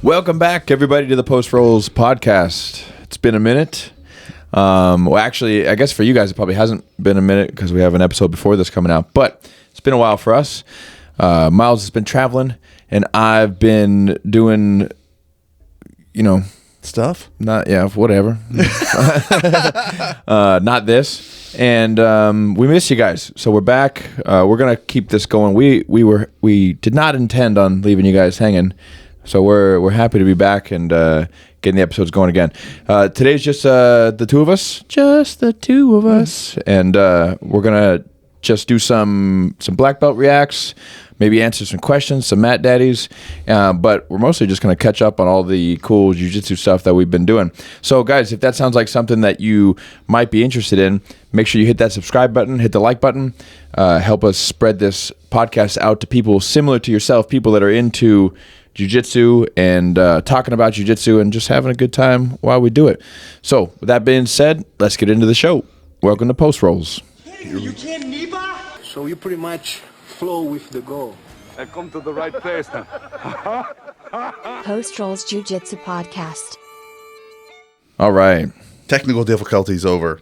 Welcome back, everybody, to the Post Rolls podcast. It's been a minute. Well, actually, I guess for you guys, it probably hasn't been a minute because we have an episode before this coming out. But it's been a while for us. Miles has been traveling, and I've been doing, stuff. Not whatever. Not this. And we miss you guys, so we're back. We're gonna keep this going. We did not intend on leaving you guys hanging. So we're happy to be back and getting the episodes going again. Today's just the two of us, and we're gonna just do some black belt reacts, maybe answer some questions, some Mat Daddies, but we're mostly just gonna catch up on all the cool Jiu Jitsu stuff that we've been doing. So guys, if that sounds like something that you might be interested in, make sure you hit that subscribe button, hit the like button, help us spread this podcast out to people similar to yourself, people that are into Jiu-Jitsu and talking about Jiu-Jitsu and just having a good time while we do it. So, with that being said, let's get into the show. Welcome to Post Rolls. You can't Niba? So you pretty much flow with the goal. I come to the right place now. Post Rolls Jiu Jitsu podcast. All right. Technical difficulties over.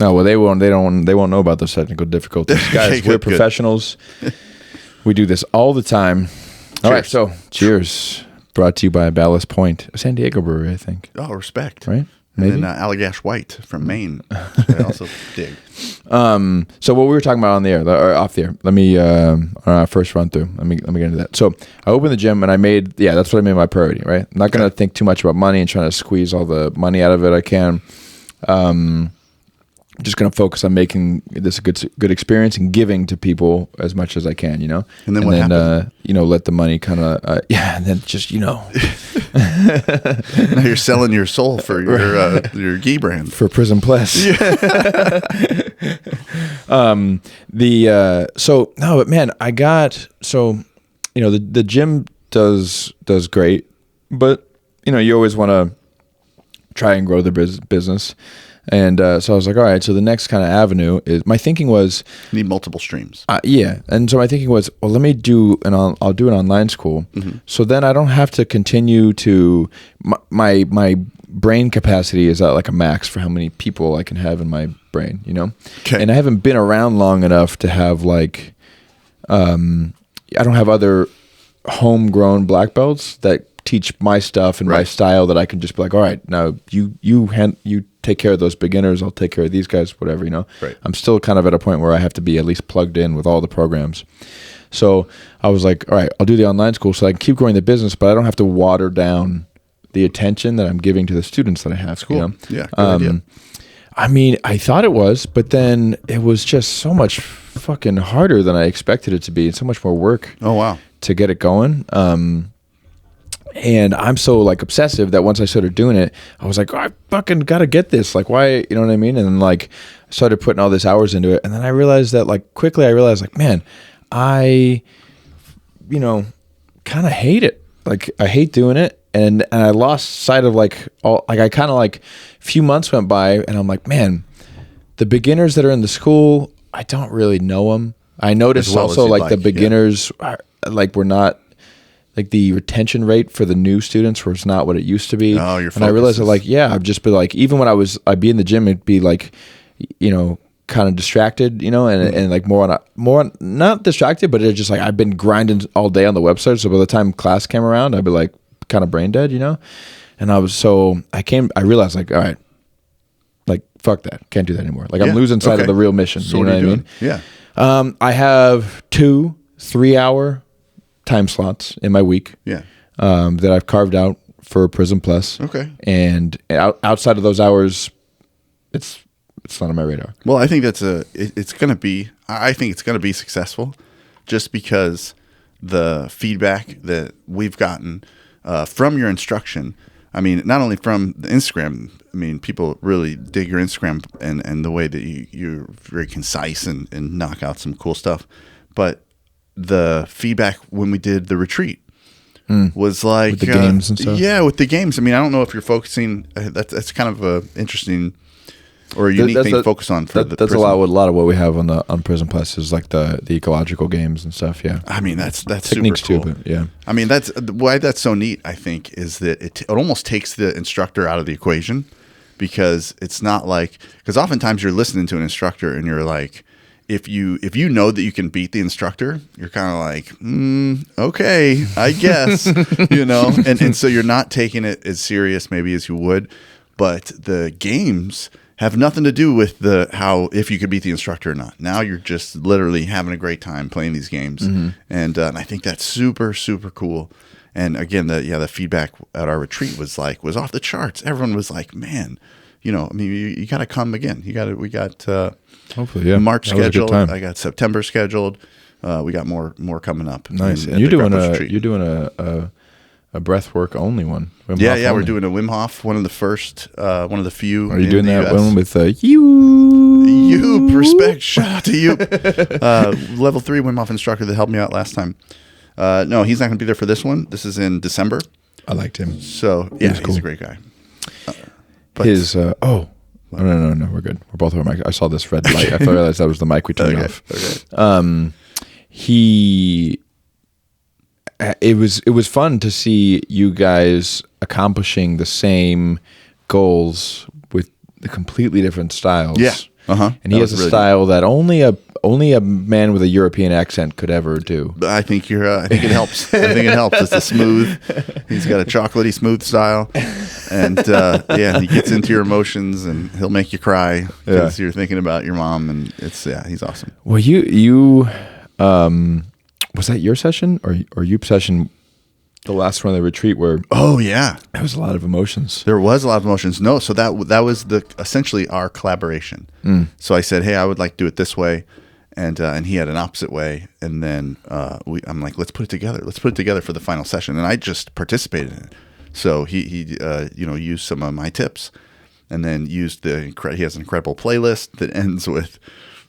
No, well, they won't know about those technical difficulties. Guys, we're professionals. We do this all the time. All right, so cheers. Brought to you by Ballast Point, a San Diego brewery, I think. Oh, respect. Right? Maybe? And then Allagash White from Maine. I also dig. So what we were talking about on the air, or off the air, let me, on our first run through, let me get into that. So I opened the gym and that's what I made my priority, right? I'm not going to think too much about money and trying to squeeze all the money out of it I can. Just going to focus on making this a good experience and giving to people as much as I can, And then what happened? Let the money kind of, and then just, Now you're selling your soul for your gi brand. For Prism Plus. Yeah. The gym does great, but, you always want to try and grow the business. And so I was like, all right, so the next kind of avenue is, my thinking was, need multiple streams. Yeah. And so my thinking was, well, let me I'll do an online school. Mm-hmm. So then I don't have to continue to, my brain capacity is at like a max for how many people I can have in my brain, Okay. And I haven't been around long enough to have like, I don't have other homegrown black belts that teach my stuff and my style that I can just be like, all right, now you take care of those beginners, I'll take care of these guys, whatever, Right. I'm still kind of at a point where I have to be at least plugged in with all the programs. So I was like, all right, I'll do the online school so I can keep growing the business, but I don't have to water down the attention that I'm giving to the students that I have. Cool. Yeah, good idea. I mean, I thought it was, but then it was just so much fucking harder than I expected it to be, and so much more work. Oh, wow. To get it going. And I'm so like obsessive that once I started doing it, I was like, oh, I fucking gotta get this. Like, why? You know what I mean? And then like I started putting all this hours into it, and then I realized that man, I, kind of hate it. Like I hate doing it, and I lost sight of like all. Like I kind of like a few months went by, and I'm like, man, the beginners that are in the school, I don't really know them. I noticed also like the beginners are like we're not. Like the retention rate for the new students was not what it used to be. Oh, your focus. And I realized that I'd just be like, even when I'd be in the gym, it'd be like, kind of distracted, and like more not distracted, but it's just like I've been grinding all day on the website. So by the time class came around, I'd be like kind of brain dead, And I realized like, all right, like fuck that, can't do that anymore. Like I'm losing sight of the real mission. So you know what I mean? Yeah. I have 2 3-hour time slots in my week that I've carved out for Prism Plus. Okay. And outside of those hours, it's not on my radar. Well, I think I think it's going to be successful just because the feedback that we've gotten from your instruction, I mean, not only from the Instagram, I mean, people really dig your Instagram and the way that you're very concise and knock out some cool stuff. But the feedback when we did the retreat was like with the games and stuff. Yeah, with the games. I mean, I don't know if you're focusing. That's kind of a interesting or a unique thing to focus on for the that's prison. a lot of what we have on Prison Plus is like the ecological games and stuff. Yeah, I mean that's techniques super cool. too, but yeah. I mean that's why that's so neat. I think is that it almost takes the instructor out of the equation, because it's not like, because oftentimes you're listening to an instructor and you're like, if you know that you can beat the instructor, you're kind of like, okay, I guess, and so you're not taking it as serious maybe as you would. But the games have nothing to do with if you could beat the instructor or not. Now you're just literally having a great time playing these games, and I think that's super, super cool. And again, the feedback at our retreat was off the charts. Everyone was like, man, you got to come again. We got hopefully, yeah, March that was a good scheduled. time. I got September scheduled. We got more coming up. Nice. at And you're the doing Grappler's Retreat. a breath work only one. Wim Hof Yeah, we're only. doing a Wim Hof, one of the few. Are you in doing the that US. one with you? Respect, shout out to you. Level 3 Wim Hof instructor that helped me out last time. No, he's not going to be there for this one. This is in December. I liked him. So yeah, he's a great guy. But No, we're good. We're both on mic. I saw this red light. I realized that was the mic we turned off. Okay. It was fun to see you guys accomplishing the same goals with the completely different styles. Yeah. And he has a style that only a man with a European accent could ever do. I think I think it helps. I think it helps. It's a smooth. He's got a chocolatey smooth style, and he gets into your emotions, and he'll make you cry because you're thinking about your mom, and he's awesome. Well, you was that your session or you session? The last one of the retreat where there was a lot of emotions. There was a lot of emotions. No, so that was essentially our collaboration. So I said, hey, I would like to do it this way, and he had an opposite way, and then I'm like, let's put it together. Let's put it together for the final session, and I just participated in it. So he used some of my tips, and then used he has an incredible playlist that ends with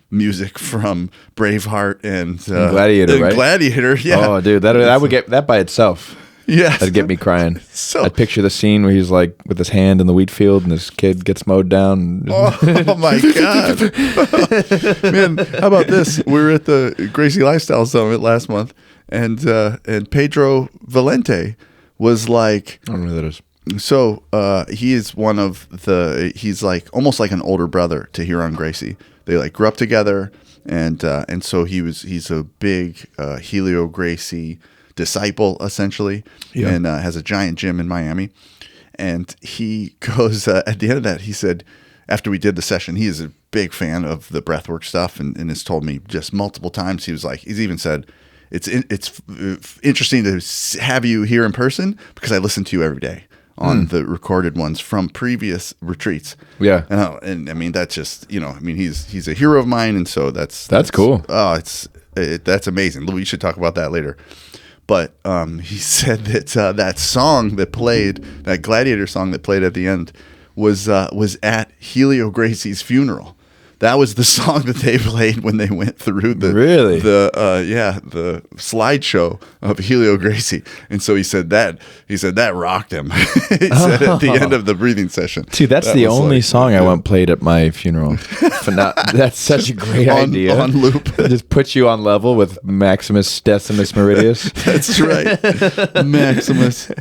music from Braveheart and Gladiator, right? Gladiator, yeah. Oh, dude, that would get that by itself. Yeah, that'd get me crying. So I'd picture the scene where he's like with his hand in the wheat field and this kid gets mowed down. Oh my god, man! How about this? We were at the Gracie Lifestyle Summit last month, and Pedro Valente was like, I don't know who that is. So he is he's like almost like an older brother to Huron Gracie. They like grew up together, and so he's a big Helio Gracie disciple essentially, and has a giant gym in Miami. And he goes at the end of that, he said, after we did the session, he is a big fan of the breathwork stuff, and has told me just multiple times. He was like, he's even said, it's interesting to have you here in person because I listen to you every day on the recorded ones from previous retreats. Yeah. And I mean, that's just, he's a hero of mine. And so that's cool. Oh, that's amazing. We should talk about that later. But he said that that song that played, that Gladiator song that played at the end was at Helio Gracie's funeral. That was the song that they played when they went through the slideshow of Helio Gracie. And so he said that rocked him. He said at the end of the breathing session. Dude, that's the only song I want played at my funeral. That's such a great idea. On loop. Just put you on level with Maximus Decimus Meridius. That's right. Maximus.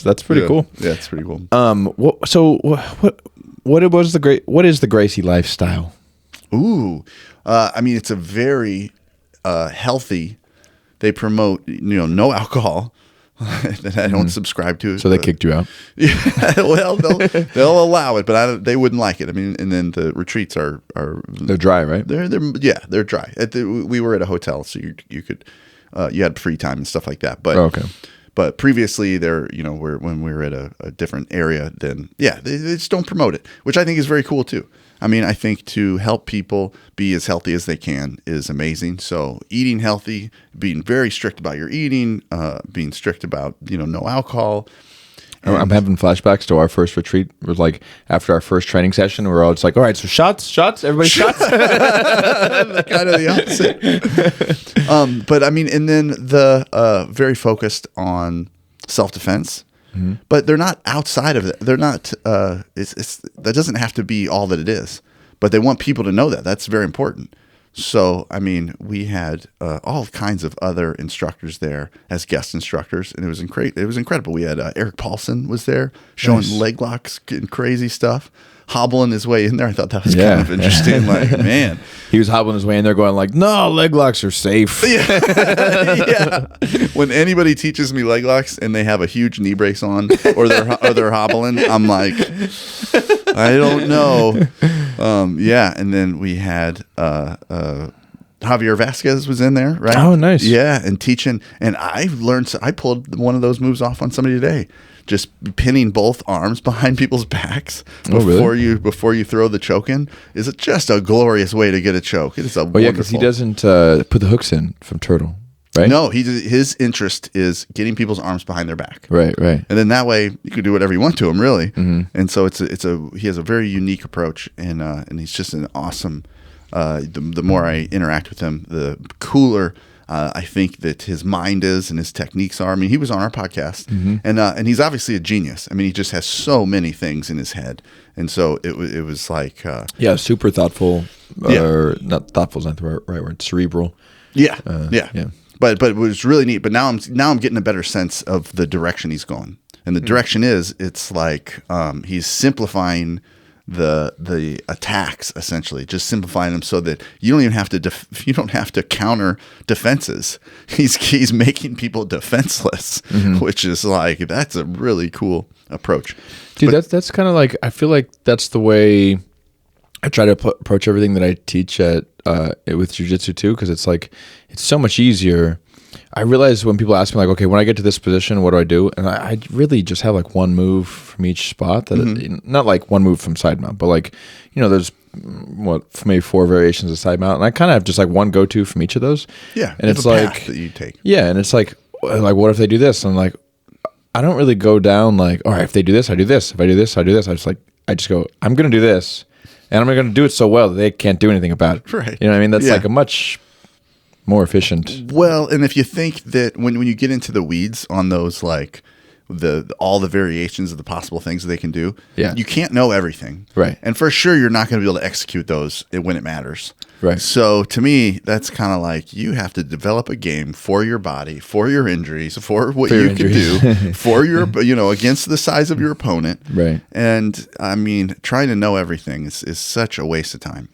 That's pretty cool. Yeah, it's pretty cool. What is the Gracie lifestyle? Ooh, I mean, it's a very healthy. They promote, no alcohol that I don't subscribe to. So they kicked you out. Yeah, well, they'll allow it, but they wouldn't like it. I mean, and then the retreats are they're dry, right? They're dry. We were at a hotel, so you could you had free time and stuff like that. But okay. But previously, when we were at a different area, then they just don't promote it, which I think is very cool too. I mean, I think to help people be as healthy as they can is amazing. So eating healthy, being very strict about your eating, being strict about no alcohol. I'm having flashbacks to our first retreat. It was like after our first training session, we're all just like, all right, so shots, everybody shots. Kind of the opposite. But I mean, and then the very focused on self-defense. but they're not outside of it. They're not. That doesn't have to be all that it is, but they want people to know that. That's very important. So, I mean, we had all kinds of other instructors there as guest instructors, and it was incredible. We had Eric Paulson was there showing leg locks and crazy stuff, hobbling his way in there. I thought that was kind of interesting. Like, man. He was hobbling his way in there going like, no, leg locks are safe. Yeah. When anybody teaches me leg locks and they have a huge knee brace on or they're hobbling, I'm like, I don't know. Yeah, and then we had Javier Vasquez was in there, right? Oh, nice. Yeah, and teaching. And I pulled one of those moves off on somebody today. Just pinning both arms behind people's backs before you throw the choke in is just a glorious way to get a choke. It is a wonderful. Yeah, because he doesn't put the hooks in from turtle, right? No, his interest is getting people's arms behind their back. Right. And then that way you can do whatever you want to him, really. Mm-hmm. And so he has a very unique approach, and he's just an awesome. The more I interact with him, the cooler. I think that his mind is and his techniques are. I mean, he was on our podcast, and he's obviously a genius. I mean, he just has so many things in his head, and so it was like super thoughtful. Or not thoughtful is not the right word. Cerebral. Yeah. But it was really neat. But now I'm getting a better sense of the direction he's going, and the direction it's like he's simplifying the attacks, essentially just simplifying them so that you don't even have to counter defenses. He's making people defenseless, which is like, that's a really cool approach, dude. That's kind of like, I feel like that's the way I try to approach everything that I teach with jiu-jitsu too, because it's like, it's so much easier. I realize when people ask me like, okay, when I get to this position, what do I do? And I really just have like one move from each spot not like one move from side mount, but like, there's maybe 4 variations of side mount. And I kind of have just like one go-to from each of those. Yeah. And it's like, path that you take. Yeah. And it's like, what if they do this? And I'm like, I don't really go down like, all right, if they do this, I do this. If I do this, I do this. I just go, I'm going to do this. And I'm going to do it so well that they can't do anything about it. Right. You know what I mean? That's like a much more efficient. Well, and if you think that when you get into the weeds on those, like all the variations of the possible things that they can do, you can't know everything. Right. And for sure, you're not going to be able to execute those when it matters. Right. So to me, that's kind of like you have to develop a game for your body, for your injuries, for what you can do, for your, against the size of your opponent. Right. And I mean, trying to know everything is such a waste of time.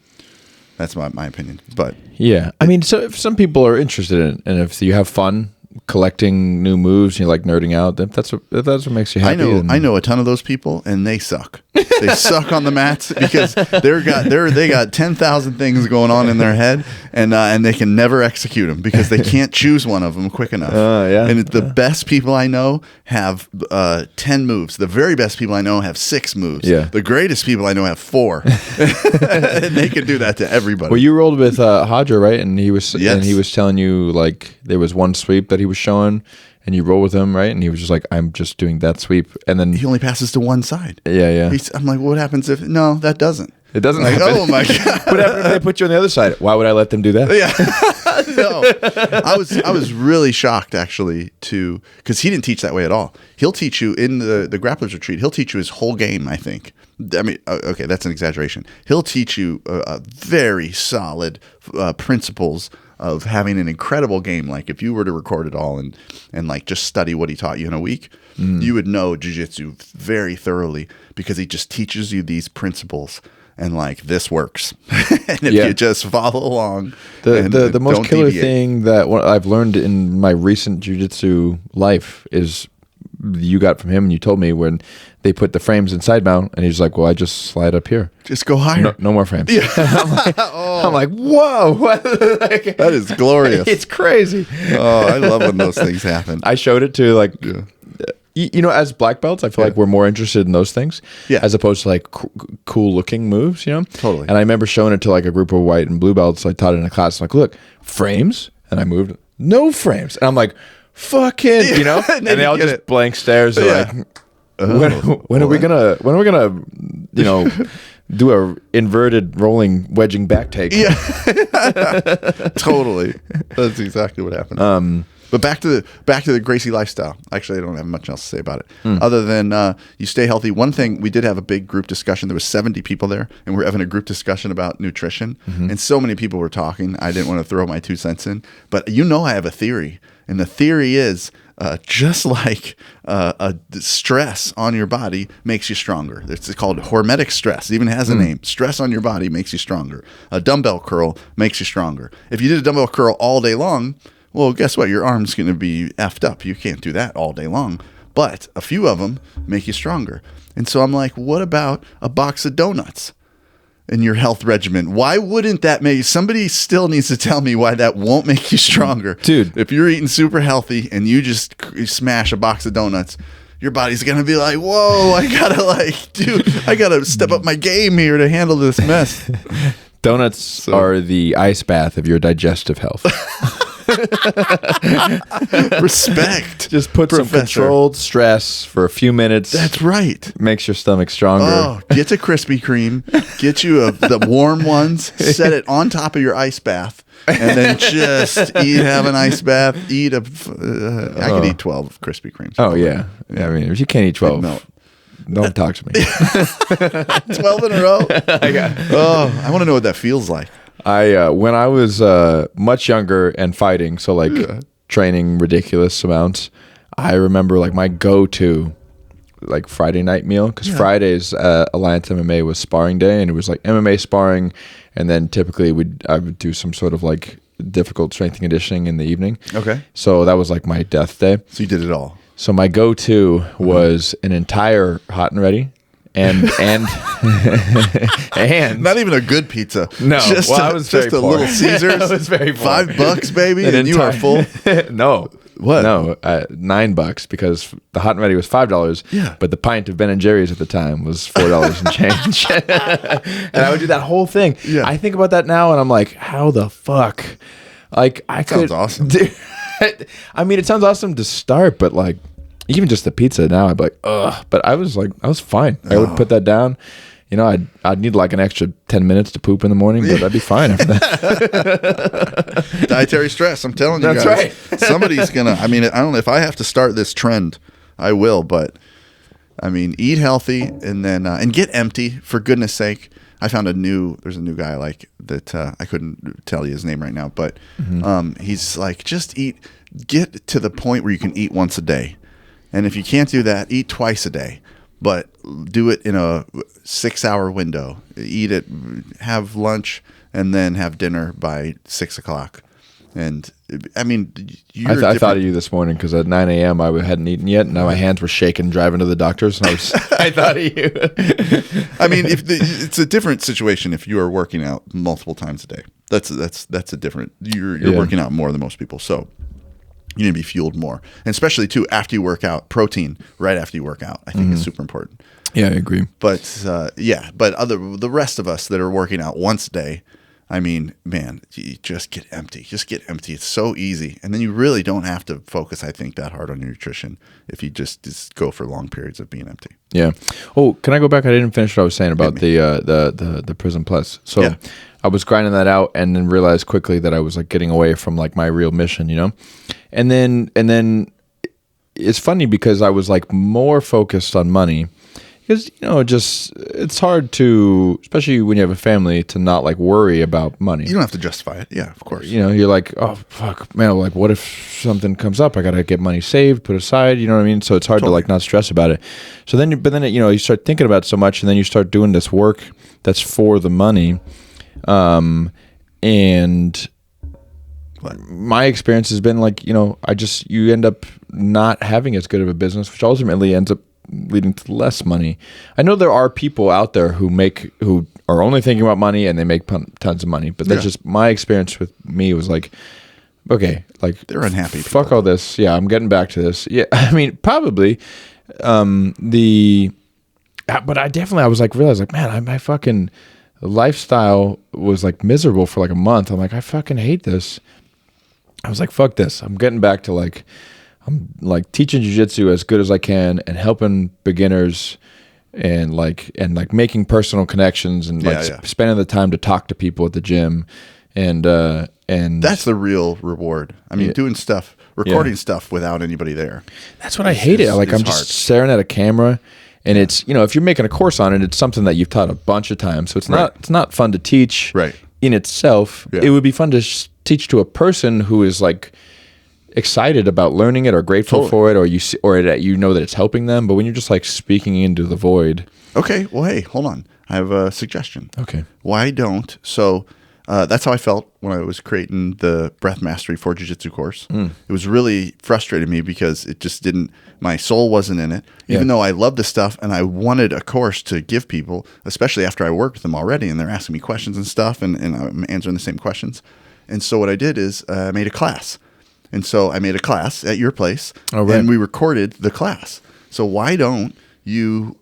That's my opinion. But yeah, I mean, so if some people are interested in it, and if you have fun collecting new moves and you like nerding out, that's what makes you happy. I know a ton of those people, and they suck. They suck on the mats because they got 10,000 things going on in their head, and they can never execute them because they can't choose one of them quick enough. And the best people I know have 10 moves. The very best people I know have 6 moves. Yeah. The greatest people I know have 4, and they can do that to everybody. Well, you rolled with Hodger, right? And he was telling you like there was one sweep that he was showing. And you roll with him, right? And he was just like, I'm just doing that sweep. And then he only passes to one side. Yeah. I'm like, what happens if... No, that doesn't. It doesn't like, happen. Oh, my God. What happens if they put you on the other side? Why would I let them do that? Yeah. No. I was really shocked, actually, because he didn't teach that way at all. He'll teach you in the Grapplers Retreat. He'll teach you his whole game, I think. I mean, okay, that's an exaggeration. He'll teach you a very solid principles of having an incredible game. Like if you were to record it all and like just study what he taught you in a week, you would know jiu-jitsu very thoroughly because he just teaches you these principles and like this works. And if you just follow along, the most killer thing that I've learned in my recent jiu-jitsu life is you got from him, and you told me when they put the frames in side mount, and he's like, well, I just slide up here. Just go higher. No more frames. Yeah. I'm like, whoa. That is glorious. It's crazy. Oh, I love when those things happen. I showed it to like, as black belts, I feel like we're more interested in those things as opposed to like cool looking moves, Totally. And I remember showing it to like a group of white and blue belts. I taught it in a class. I'm like, look, frames. And I moved, no frames. And I'm like, fucking, and they all just blank stares. They're like, when are we gonna do a inverted rolling wedging back take? Yeah. Totally. That's exactly what happened. But back to the Gracie lifestyle. Actually, I don't have much else to say about it, other than you stay healthy. One thing, we did have a big group discussion. There was 70 people there, and we were having a group discussion about nutrition. And so many people were talking. I didn't want to throw my 2 cents in, but I have a theory, and the theory is just like stress on your body makes you stronger. It's called hormetic stress. It even has a name. Stress on your body makes you stronger. A dumbbell curl makes you stronger. If you did a dumbbell curl all day long, well, guess what? Your arm's going to be effed up. You can't do that all day long. But a few of them make you stronger. And so I'm like, what about a box of donuts in your health regimen? Why wouldn't that make somebody still needs to tell me why that won't make you stronger? Dude. If you're eating super healthy and you just smash a box of donuts, your body's going to be like, whoa, I got to step up my game here to handle this mess. Donuts are the ice bath of your digestive health. Respect. Just put some controlled stress for a few minutes. That's right. Makes your stomach stronger. Oh, get to Krispy Kreme. Get you the warm ones. Set it on top of your ice bath. And then just have an ice bath. I could eat 12 Krispy Kremes. Oh, yeah. I mean, if you can't eat 12, don't talk to me. 12 in a row? I want to know what that feels like. When I was much younger and fighting, so like training ridiculous amounts, I remember like my go-to like Friday night meal, because Fridays Alliance MMA was sparring day, and it was like MMA sparring, and then typically I would do some sort of like difficult strength and conditioning in the evening. Okay. So that was like my death day. So you did it all. So my go-to was an entire hot and ready. And not even a good pizza. No, just I was just very a poor. Little Caesars. I was very poor. $5, baby, and you are full. No, what? No, $9 because the hot and ready was $5. Yeah, but the pint of Ben and Jerry's at the time was $4 and change. And I would do that whole thing. Yeah, I think about that now, and I'm like, how the fuck? Like sounds awesome. Dude, I mean, it sounds awesome to start, but like. Even just the pizza now, I'd be like, ugh. But I was fine. I would put that down. You know, I'd need like an extra 10 minutes to poop in the morning, but I'd be fine after that. Dietary stress, I'm telling you guys. That's right. Somebody's going to, I mean, I don't know if I have to start this trend, I will. But, I mean, eat healthy and then, and get empty, for goodness sake. I found there's a new guy I like that I couldn't tell you his name right now. But he's like, get to the point where you can eat once a day. And if you can't do that, eat twice a day, but do it in a 6-hour window. Eat it, have lunch, and then have dinner by 6 o'clock. And I mean, I thought of you this morning because at 9 a.m. I hadn't eaten yet. And now my hands were shaking driving to the doctor's. And I thought of you. I mean, it's a different situation if you are working out multiple times a day. That's a different. You're working out more than most people, so. You need to be fueled more, and especially too after you work out. Protein right after you work out, I think is super important. Yeah, I agree. But the rest of us that are working out once a day, I mean, man, you just get empty. Just get empty. It's so easy, and then you really don't have to focus, I think, that hard on your nutrition if you just go for long periods of being empty. Yeah. Oh, can I go back? I didn't finish what I was saying about the Prison Plus. So I was grinding that out, and then realized quickly that I was like getting away from like my real mission, you know. And then it's funny because I was like more focused on money because, you know, just it's hard to, especially when you have a family, to not like worry about money. You don't have to justify it. Yeah, of course. You know, you're like, oh, fuck, man, like what if something comes up? I got to get money saved, put aside, you know what I mean? So it's hard to like not stress about it. So then, you know, you start thinking about it so much, and then you start doing this work that's for the money. And my experience has been like, you know, you end up not having as good of a business, which ultimately ends up leading to less money. I know there are people out there who are only thinking about money and they make tons of money, but that's just my experience with me was like, okay, like they're unhappy. Fuck all this. Yeah, I'm getting back to this. Yeah, I mean, probably but I was like, realized like, man, my fucking lifestyle was like miserable for like a month. I'm like, I fucking hate this. I was like, fuck this. I'm getting back to like, I'm like teaching jiu-jitsu as good as I can and helping beginners and making personal connections and spending the time to talk to people at the gym. And and That's the real reward. I mean, Yeah. doing stuff, recording stuff without anybody there. that's what I hate it. Like it's I'm hard. just staring at a camera, and it's if you're making a course on it, it's something that you've taught a bunch of times, so it's not fun to teach Right. in itself. Yeah. It would be fun to teach to a person who is like excited about learning it or grateful Totally. for it, or that that it's helping them. But when you're just like speaking into the void, Okay, well, hey, hold on. I have a suggestion. okay, Why don't? So that's how I felt when I was creating the Breath Mastery for Jiu Jitsu course. It was really frustrating me because it just didn't, my soul wasn't in it. Even though I loved this stuff and I wanted a course to give people, especially after I worked with them already and they're asking me questions and stuff and I'm answering the same questions. And so what I did is I made a class. And so I made a class at your place and we recorded the class. So why don't you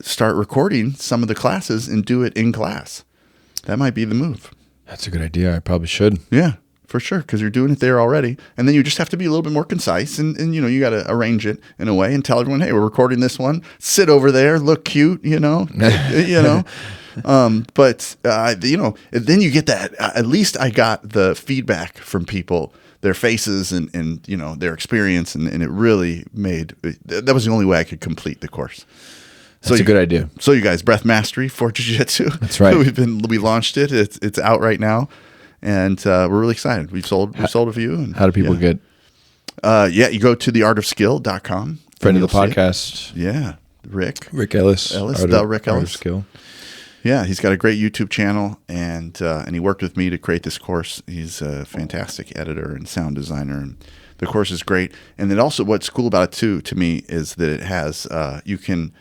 start recording some of the classes and do it in class? That might be the move. that's a good idea. I probably should. Yeah, for sure, because you're doing it there already. And then you just have to be a little bit more concise and you got to arrange it in a way and tell everyone, hey, we're recording this one. Sit over there, look cute, But, then you get that. At least I got the feedback from people, their faces and their experience. And it really that was the only way I could complete the course. That's a good idea. So you guys, Breath Mastery for Jiu Jitsu. That's right. We launched it. It's out right now, and we're really excited. We've sold a few. And How do people get you go to theartofskill.com. friend of the You'll see it. podcast? Yeah, Rick Ellis, the Rick Art of Ellis. Skill. Yeah, he's got a great YouTube channel, and he worked with me to create this course. He's a fantastic editor and sound designer, and the course is great. And then also, what's cool about it too, to me, is that it has you can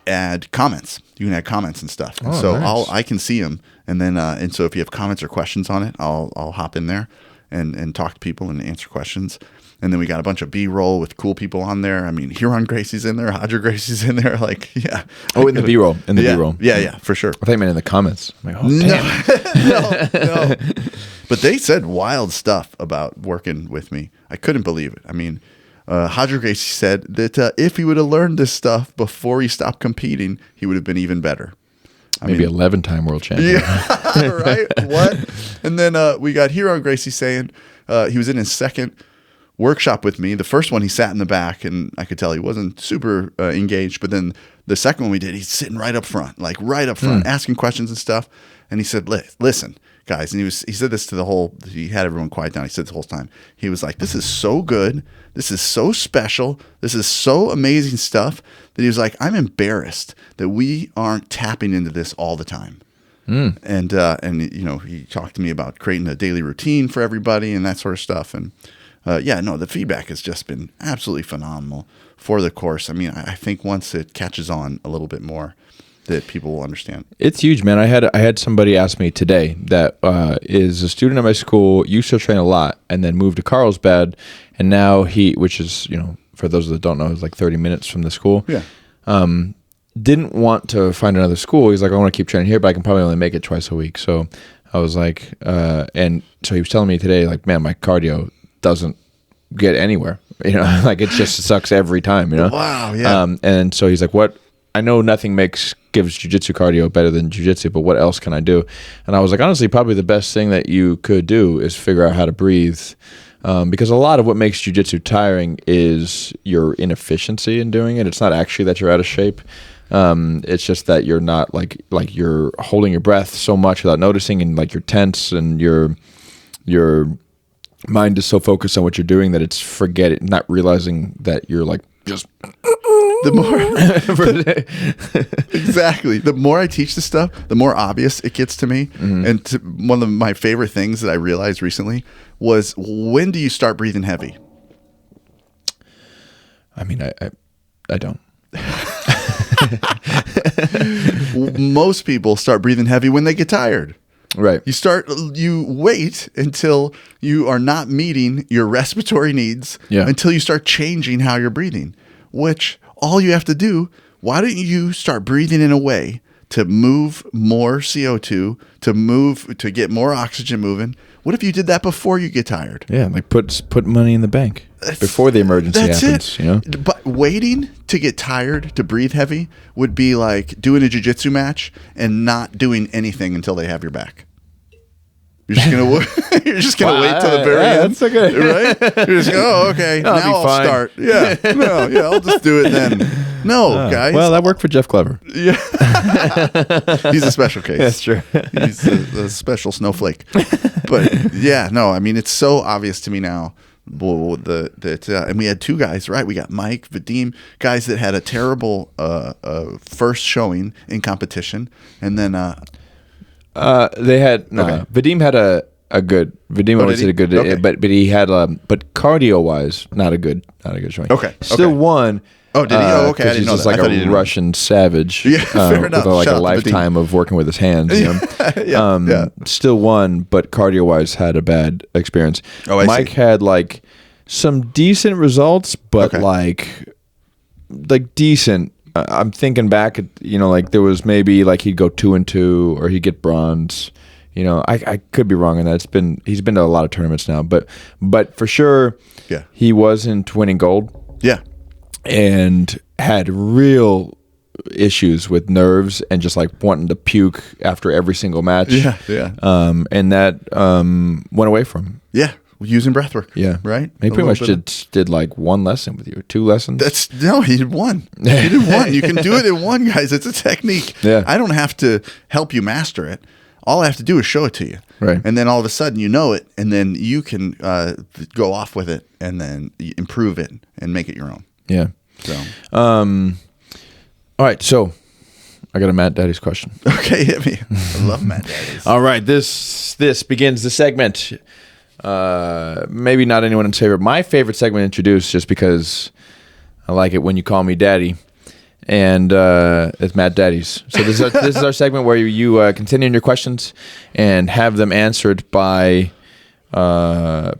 add comments. You can add comments and stuff. And so nice. I can see them, and then and so if you have comments or questions on it, I'll hop in there and talk to people and answer questions. And then we got a bunch of B-roll with cool people on there. I mean, Huron Gracie's in there, Hodger Gracie's in there. Like, yeah. Oh, in the B-roll. In the B-roll. Yeah, for sure. I thought you meant in the comments. I'm like, oh, damn. No. But they said wild stuff about working with me. I couldn't believe it. I mean, Hodger Gracie said that if he would have learned this stuff before he stopped competing, he would have been even better. Maybe 11-time world champion. Yeah, right? What? And then we got Huron Gracie saying he was in his second workshop with me. The first one, he sat in the back, and I could tell he wasn't super engaged. But then the second one we did, he's sitting right up front, asking questions and stuff. And he said, listen, guys. And he said this to he had everyone quiet down. He said this the whole time. He was like, this is so good. This is so special. This is so amazing stuff that he was like, I'm embarrassed that we aren't tapping into this all the time. And he talked to me about creating a daily routine for everybody and that sort of stuff. And the feedback has just been absolutely phenomenal for the course. I mean, I think once it catches on a little bit more, that people will understand. It's huge, man. I had somebody ask me today that is a student at my school, used to train a lot, and then moved to Carlsbad, and now which is, for those that don't know, is like 30 minutes from the school. Yeah. Didn't want to find another school. He's like, I want to keep training here, but I can probably only make it twice a week. So I was like, and so he was telling me today, like, man, my cardio doesn't get anywhere. Like it just sucks every time. Wow. Yeah. And so he's like, what? I know nothing gives jiu-jitsu cardio better than jiu-jitsu, but what else can I do? And I was like, honestly, probably the best thing that you could do is figure out how to breathe. Because a lot of what makes jiu-jitsu tiring is your inefficiency in doing it. It's not actually that you're out of shape. It's just that you're not like you're holding your breath so much without noticing, and like you're tense and your mind is so focused on what you're doing that it's not realizing that you're like just the more exactly, the more I teach this stuff, the more obvious it gets to me. Mm-hmm. And one of my favorite things that I realized recently was, when do you start breathing heavy? I mean, I don't. Most people start breathing heavy when they get tired. Right. You wait until you are not meeting your respiratory needs, until you start changing how you're breathing, which all you have to do, why don't you start breathing in a way to move more CO2, to get more oxygen moving? What if you did that before you get tired? Yeah, like put money in the bank before the emergency happens. But waiting to get tired to breathe heavy would be like doing a jiu-jitsu match and not doing anything until they have your back. You're just gonna wait till the very end. That's okay. Right? You're just okay. I'll be Now I'll fine. start. Yeah. No. Yeah. I'll just do it then. No, guys. Well, that worked for Jeff Clever. Yeah. He's a special case. That's true. He's a special snowflake. But yeah, no. I mean, it's so obvious to me now. And we had two guys, right? We got Mike, Vadim, guys that had a terrible first showing in competition, and then They had Vadim had a good. Vadim always did a good, Okay. but he had but cardio wise, not a good showing. Okay. Still won. Oh, did he? Oh, okay. I 'cause didn't he's know just that. I like thought he a didn't win. Russian savage. Yeah, fair enough. With like Shout a out to lifetime of working with his hands. You know? Yeah. Still won, but cardio wise had a bad experience. Oh, I Mike see. had like some decent results, but Okay. like decent. I'm thinking back at, like there was maybe like he'd go 2-2 or he'd get bronze. I could be wrong on that. He's been to a lot of tournaments now, but for sure, Yeah. he wasn't winning gold Yeah. and had real issues with nerves and just like wanting to puke after every single match. Yeah. And that went away from him. Yeah. Using breathwork. Yeah. Right. He A pretty much little bit did like one lesson with you, 2 lessons. He did one. He did one. You can do it in one, guys. It's a technique. Yeah. I don't have to help you master it. All I have to do is show it to you. Right. And then all of a sudden you know it, and then you can go off with it and then improve it and make it your own. Yeah. So All right. So I got a Matt Daddy's question. okay, hit me. I love Matt Daddies. All right. This begins the segment. Maybe not anyone's favorite. My favorite segment introduced just because I like it when you call me daddy. And it's Matt Daddies. So this is our segment where you continue in your questions and have them answered by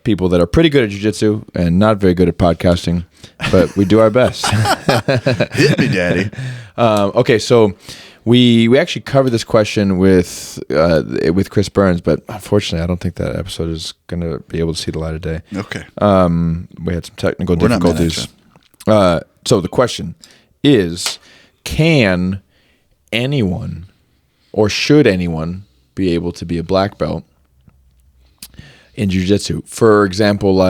people that are pretty good at jiu-jitsu and not very good at podcasting, but we do our best. Hit me, Daddy. Okay, so we actually covered this question with Chris Burns, but unfortunately, I don't think that episode is going to be able to see the light of day. Okay. We had some technical We're not mad at difficulties. So the question is, can anyone or should anyone be able to be a black belt in jiu-jitsu? For example,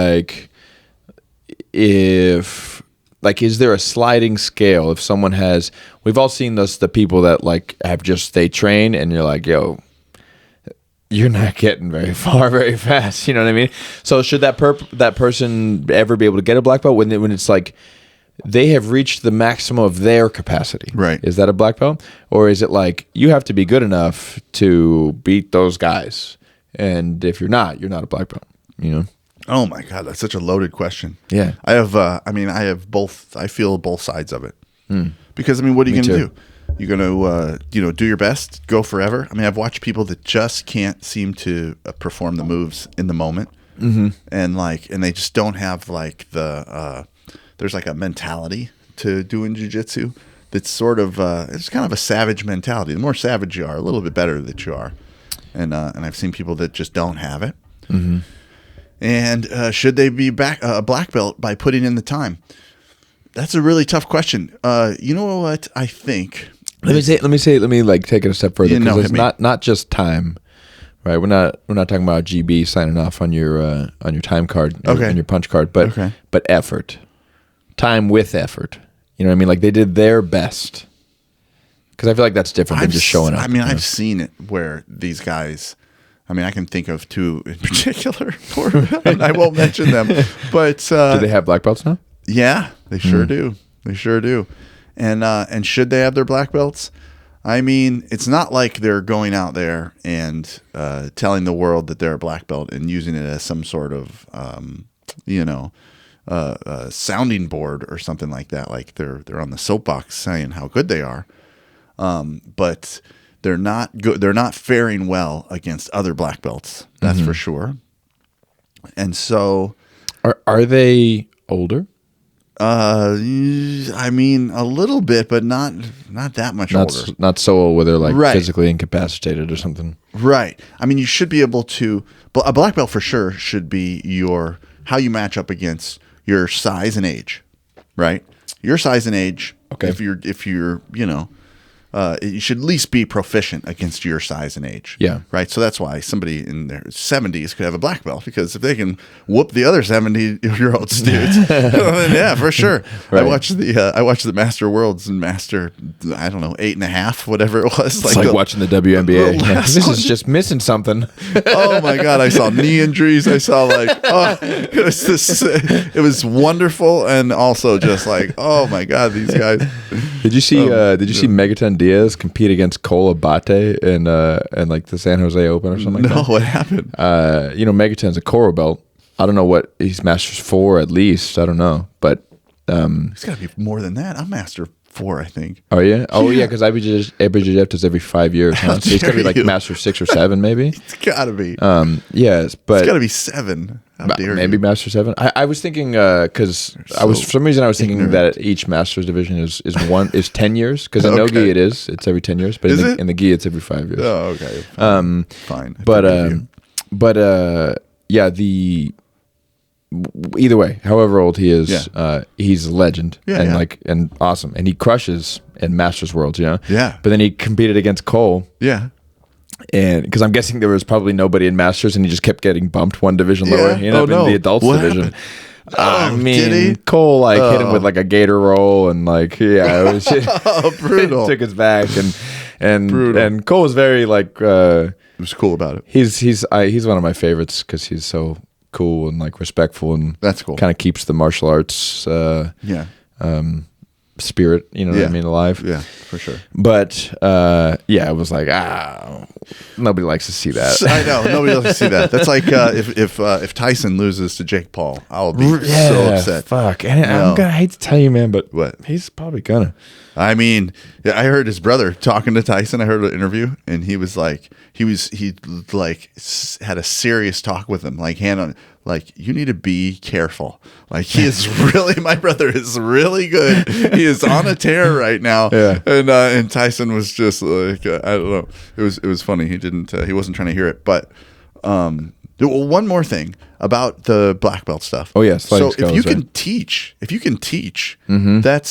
is there a sliding scale? If someone has, we've all seen the people that they train and you're like, yo, you're not getting very far very fast. You know what I mean? So should that person ever be able to get a black belt when it's like they have reached the maximum of their capacity? Right. Is that a black belt? Or is it like you have to be good enough to beat those guys? And if you're not a black belt, Oh my God, that's such a loaded question. Yeah. I have both. I feel both sides of it. Because what are you going to do? You're going to, do your best, go forever. I've watched people that just can't seem to perform the moves in the moment, and they just don't have there's a mentality to doing jiu-jitsu that's sort of it's kind of a savage mentality. The more savage you are, a little bit better that you are, and I've seen people that just don't have it. Mm-hmm. And should they be a black belt by putting in the time? That's a really tough question. You know what I think? Let me take it a step further, because it's not just time, right? We're not talking about GB signing off on your time card, on your punch card, but effort, time with effort. You know what I mean? Like they did their best. Because I feel like that's different than just showing up. I've seen it where these guys. I can think of two in particular. And I won't mention them, but do they have black belts now? Yeah, they sure do. They sure do. And should they have their black belts? It's not like they're going out there and telling the world that they're a black belt and using it as some sort of sounding board or something like that. Like they're on the soapbox saying how good they are, but they're not good. They're not faring well against other black belts. That's for sure. And so, are they older? a little bit, but not that much older. Not so old where they're Right. physically incapacitated or something. Right. You should be able to. A black belt for sure should be how you match up against your size and age. Right. Your size and age. Okay. If you're you should at least be proficient against your size and age. Yeah. Right. So that's why somebody in their 70s could have a black belt, because if they can whoop the other 70-year-old dudes, then yeah, for sure. Right. I watched the Master Worlds and Master, I don't know, 8.5, whatever it was. It's like watching the WNBA. the Yeah, last this one. is just missing something. Oh my God! I saw knee injuries. I saw it was wonderful, and also just like, oh my God, these guys. Did you see? Did you see Megaton Diaz compete against Cole Abate in like the San Jose Open or something? No, Like that? what happened? Megaton's a Coro belt. I don't know what he's Masters 4 at least. I don't know, but It's got to be more than that. I'm Master 4, I think. oh yeah, because IBJJF does every 5 years. Huh? So he's got to be like dare you. Master 6 or 7, maybe. It's got to be. Yes, but It's got to be 7. How dare maybe you? Master 7. I was thinking because for some reason I was thinking ignorant. that each Masters division is 10 years, because in no Okay. gi it's every 10 years, but Is in it? the gi it's every 5 years. Oh, okay. Fine. I But forgive you. yeah, either way, however old he is, Yeah. he's a legend, Yeah, and yeah. and awesome, and he crushes in Masters Worlds, Yeah. But then he competed against Cole, Yeah. and because I'm guessing there was probably nobody in Masters, and he just kept getting bumped one division lower. Yeah. He ended Oh, up no. in the adults What division. happened? I Oh, mean, did he? Cole hit him with like a gator roll, and like it was Oh, brutal. took his back, and Brutal. and Cole was very like It was cool about it. he's one of my favorites because he's so cool and like respectful, and That's cool. kind of keeps the martial arts Yeah. spirit, you know what I mean, alive. Yeah, for sure. But it was like nobody likes to see that. I know. Nobody else can see that. That's like if Tyson loses to Jake Paul, I'll be so upset. Fuck. And No. I hate to tell you, man, but What? he's probably gonna. I mean, I heard his brother talking to Tyson. I heard an interview, and he was like, he had a serious talk with him, like hand on, like, you need to be careful. Like, he is really, my brother is really good. He is on a tear right now. Yeah. And Tyson was just like, I don't know. It was funny. He wasn't trying to hear it, but one more thing about the black belt stuff. Oh, yeah, sliding So if you scales, can right? teach, Mm-hmm. that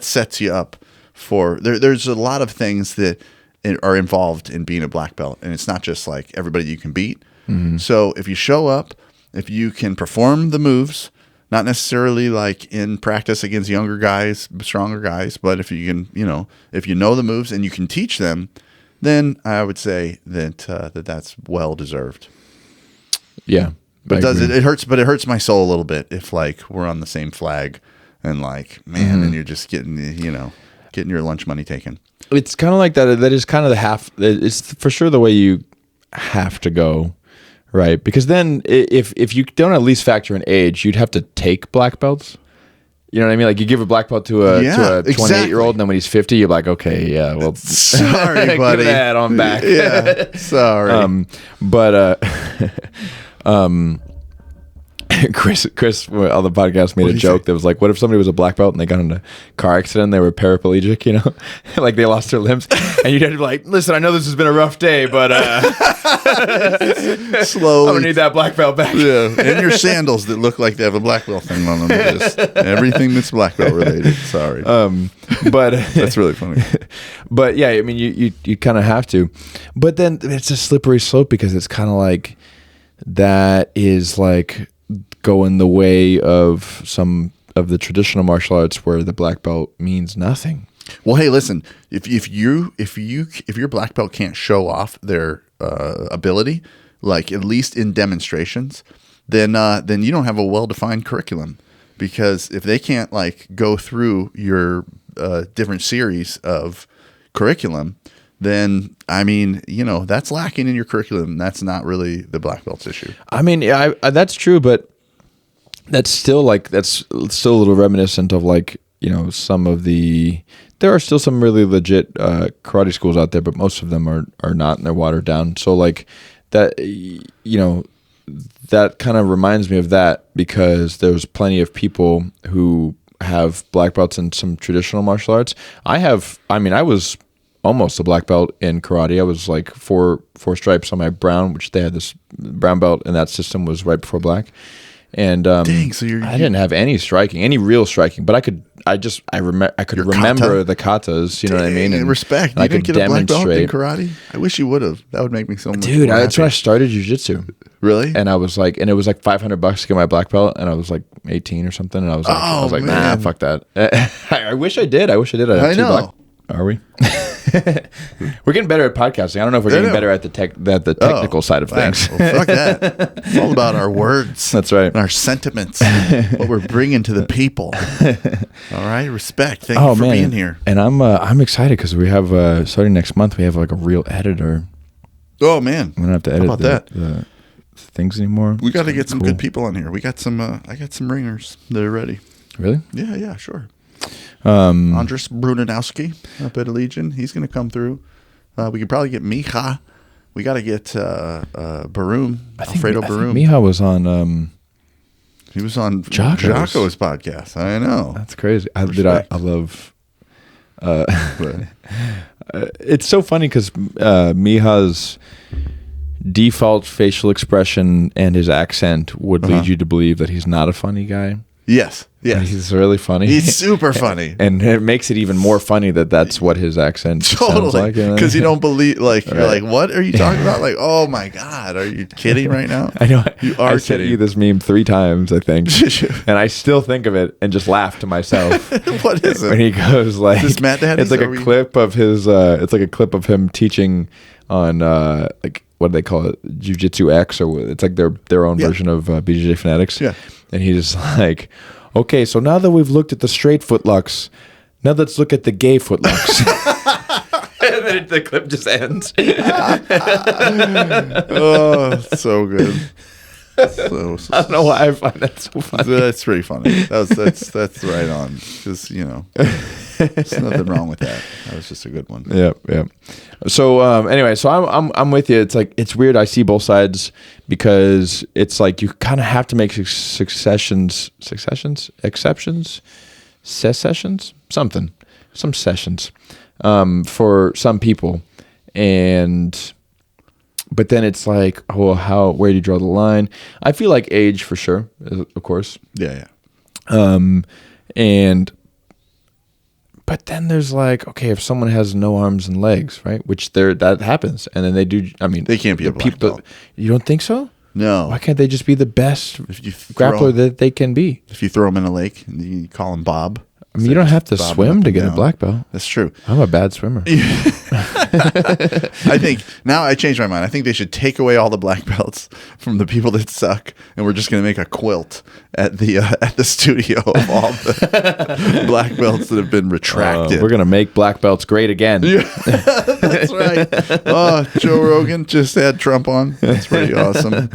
sets you up for there's a lot of things that are involved in being a black belt, and it's not just like everybody you can beat. Mm-hmm. So if you show up, if you can perform the moves, not necessarily like in practice against younger guys, stronger guys, but if you can, if you know the moves and you can teach them, then I would say that that's well deserved. Yeah. But I it agree. hurts? But it hurts my soul a little bit if like we're on the same flag, and like, man, and you're just getting your lunch money taken. It's kind of like that. That is kind of the half. It's for sure the way you have to go, right? Because then if you don't at least factor in age, you'd have to take black belts. You know what I mean? Like you give a black belt to a 28-year-old, and then when he's 50, you're like, okay, yeah, well, Sorry, buddy. give that on back. Yeah, sorry. Chris on the podcast made a joke that was like, what if somebody was a black belt and they got in a car accident, they were paraplegic, like they lost their limbs, and you'd have to be like, listen, I know this has been a rough day, but Slowly, I'm gonna need that black belt back. Yeah, and your sandals that look like they have a black belt thing on them. Just everything that's black belt related. Sorry, But that's really funny. But yeah, I mean, you kind of have to, but then it's a slippery slope because it's kind of like that is like going the way of some of the traditional martial arts where the black belt means nothing. Well, hey, listen, if your black belt can't show off their ability, like at least in demonstrations, then you don't have a well-defined curriculum, because if they can't like go through your different series of curriculum, then I mean, that's lacking in your curriculum. That's not really the black belt's issue. I mean, yeah, that's true, but that's still a little reminiscent of like, some of there are still some really legit karate schools out there, but most of them are not, and they're watered down. So like that, that kind of reminds me of that, because there's plenty of people who have black belts in some traditional martial arts. I was almost a black belt in karate. I was like four stripes on my brown, which they had this brown belt, and that system was right before black. And Dang, so I didn't have any real striking, but I could remember the katas. You know what I mean? And respect. And You I could didn't get a black belt in demonstrate. karate? I wish you would have. That would make me so much. Dude, more that's when I happy. started jiu-jitsu. Really? And I was like, and it was like $500 to get my black belt, and I was like 18 or something, and I was like, nah, man. fuck that. I wish I did. I'd have I two know. black. Are we? We're getting better at podcasting. I don't know if we're getting better at the technical side of things. Well, fuck that. It's all about our words. That's right. And our sentiments. What we're bringing to the people. All right. Respect. Thank you for being here. And I'm excited because we have starting next month. We have like a real editor. Oh man. We don't have to edit the things anymore. We got to get some good people on here. We got some. I got some ringers that are ready. Really? Yeah. Sure. Andres Brunanowski up at Legion. He's going to come through. We could probably get Mija. We got to get Barum. Alfredo Barum. Mija was on. He was on Jocko's podcast. I know. That's crazy. I love. It's so funny because Mija's default facial expression and his accent would lead you to believe that he's not a funny guy. Yes. He's really funny. He's super funny. And it makes it even more funny that that's what his accent sounds like. Because you don't believe, like, you're like, what are you talking about? Like, oh my God, are you kidding right now? I know. You are I sent kidding. you this meme 3 times, I think. And I still think of it and just laugh to myself. What is it? When he goes like, Is this Matt Daddy's? it's like a clip of his, it's like a clip of him teaching on, like, what do they call it? Jiu Jitsu X, or it's like their own version of BJJ Fanatics. Yeah. And he's like, okay, so now that we've looked at the straight footlocks, now let's look at the gay footlocks. And then the clip just ends. Oh, so good. So I don't know why I find that so funny. that's pretty funny. That's right on. Because there's nothing wrong with that. That was just a good one. Yeah. So anyway, so I'm with you. It's like it's weird. I see both sides because it's like you kind of have to make exceptions, some sessions for some people, but then it's like, oh, where do you draw the line? I feel like age for sure, of course. Yeah. But then there's like, okay, if someone has no arms and legs, right? Which that happens, and then they do. I mean, They can't be a black belt. You don't think so? No. Why can't they just be the best If you grappler that they can be? If you throw him in a lake and you call him Bob. I mean, you don't have to Bobbing swim up to and get a down. black belt. That's true. I'm a bad swimmer. I think now I changed my mind. I think they should take away all the black belts from the people that suck, and we're just going to make a quilt at the studio of all the black belts that have been retracted. We're gonna make black belts great again. That's right. Oh, Joe Rogan just had Trump on. That's pretty awesome.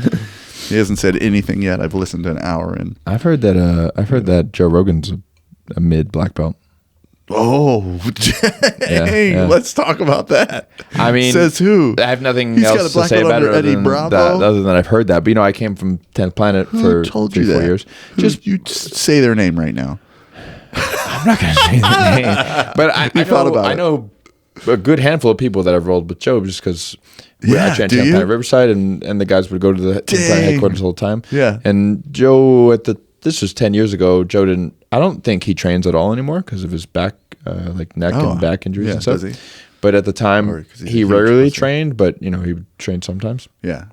He hasn't said anything yet. I've listened to an hour and I've heard that Joe Rogan's a mid black belt. oh, dang! Yeah. Let's talk about that. I mean, says who? I have nothing He's got a else to black say belt about it under Eddie Bravo? other than I've heard that. But I came from 10th Planet for Who told 3-4 you that? years. Just you say their name right now. I'm not gonna say the name, but I know a good handful of people that have rolled with Joe just because I trained 10th Planet Riverside, and the guys would go to the 10th Planet headquarters all the time. Yeah, and Joe this was 10 years ago. Joe didn't. I don't think he trains at all anymore because of his back, like neck and back injuries and stuff. Does he? But at the time, he rarely trained, but he would train sometimes. Yeah,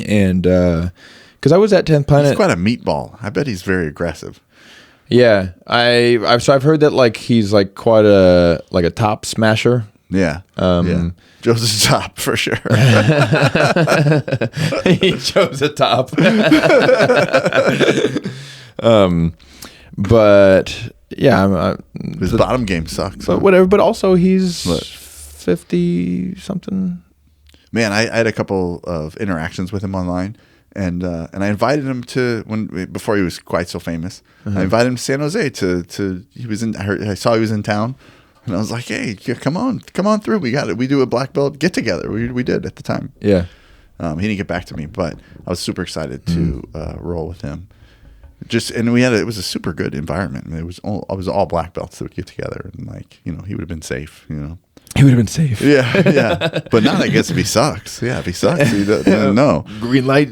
and because I was at 10th Planet, he's quite a meatball. I bet he's very aggressive. Yeah, I've heard that like he's like quite a top smasher. Yeah, yeah. Joe's a top for sure. He chose a top. But yeah, his bottom game sucks. But whatever. But also he's 50 something. Man, I had a couple of interactions with him online, and I invited him to before he was quite so famous. I invited him to San Jose I saw he was in town. And I was like, hey, come on through. We got it. We do a black belt get together. We did at the time. Yeah. He didn't get back to me, but I was super excited to roll with him. It was a super good environment. I mean, it was all black belts that would get together, and he would have been safe. He would have been safe. Yeah. But not, I guess, if he sucks. Yeah, if he sucks, he doesn't know. Green light,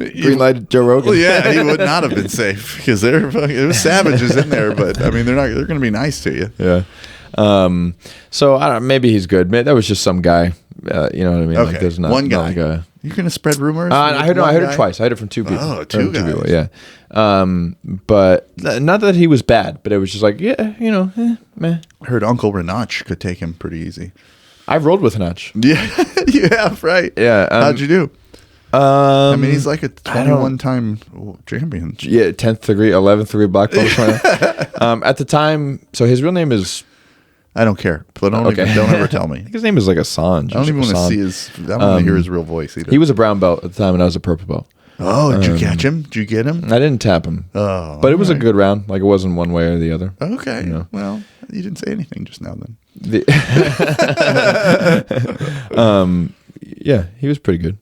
Joe Rogan. Well, yeah, he would not have been safe because it was savages in there. But I mean, they're going to be nice to you. Yeah. So I don't know. Maybe he's good. Maybe that was just some guy. You know what I mean? Okay. Like, there's not one guy. Not like a, You're going to spread rumors? I heard it twice. I heard it from two people. Oh, two guys. people, yeah. But not that he was bad, but it was just like, yeah, you know, meh. I heard Uncle Renach could take him pretty easy. I've rolled with Notch. Yeah, you have, right? Yeah. How'd you do? I mean, he's like a 21-time champion. Yeah, 10th degree, 11th degree black belt. At the time, so his real name is... I don't care. But don't ever tell me. I think his name is like Assange. I don't even want to see his... I don't want to hear his real voice either. He was a brown belt at the time, and I was a purple belt. Oh, did you catch him? Did you get him? I didn't tap him. Oh, but it was a good round. Like, it wasn't one way or the other. Okay. You know? Well, you didn't say anything just now then. Yeah, he was pretty good.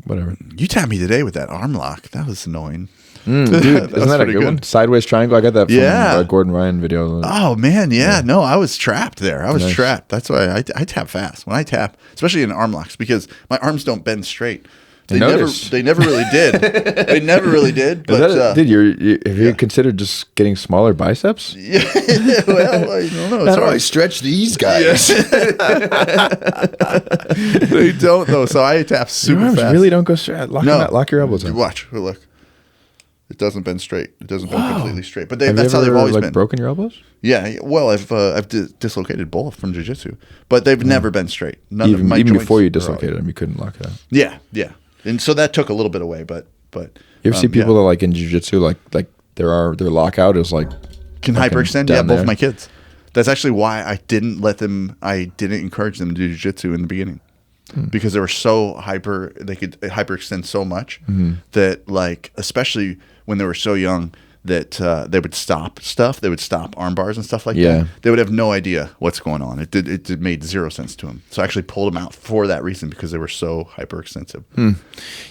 Whatever. You tapped me today with that arm lock. That was annoying. Dude, isn't that a good one? Sideways triangle. I got that from a Gordon Ryan video. Oh man, yeah. No, I was trapped there. I was trapped. That's why I tap fast when I tap, especially in arm locks, because my arms don't bend straight. They never really did. They never really did. But dude, have you considered just getting smaller biceps? Yeah. Well, I don't know. How do I stretch these guys? They don't though. So I tap super Your arms fast. really don't go straight. Lock your elbows in. Watch. Look. It doesn't bend straight. It doesn't bend completely straight. But Have that's you how ever, they've always like, been. broken your elbows? Yeah. Well, I've dislocated both from Jiu Jitsu, but they've never been straight. None of my even joints before you are dislocated them, you couldn't lock it out. Yeah. And so that took a little bit away, but you ever see people that like in Jiu Jitsu, like their lockout is like can hyperextend? Yeah, both my kids. That's actually why I didn't encourage them to do Jiu Jitsu in the beginning. Because they were so they could hyperextend so much that, like, especially when they were so young, that they would stop stuff. They would stop arm bars and stuff like that. They would have no idea what's going on. It made zero sense to them. So I actually pulled them out for that reason, because they were so hyperextensive.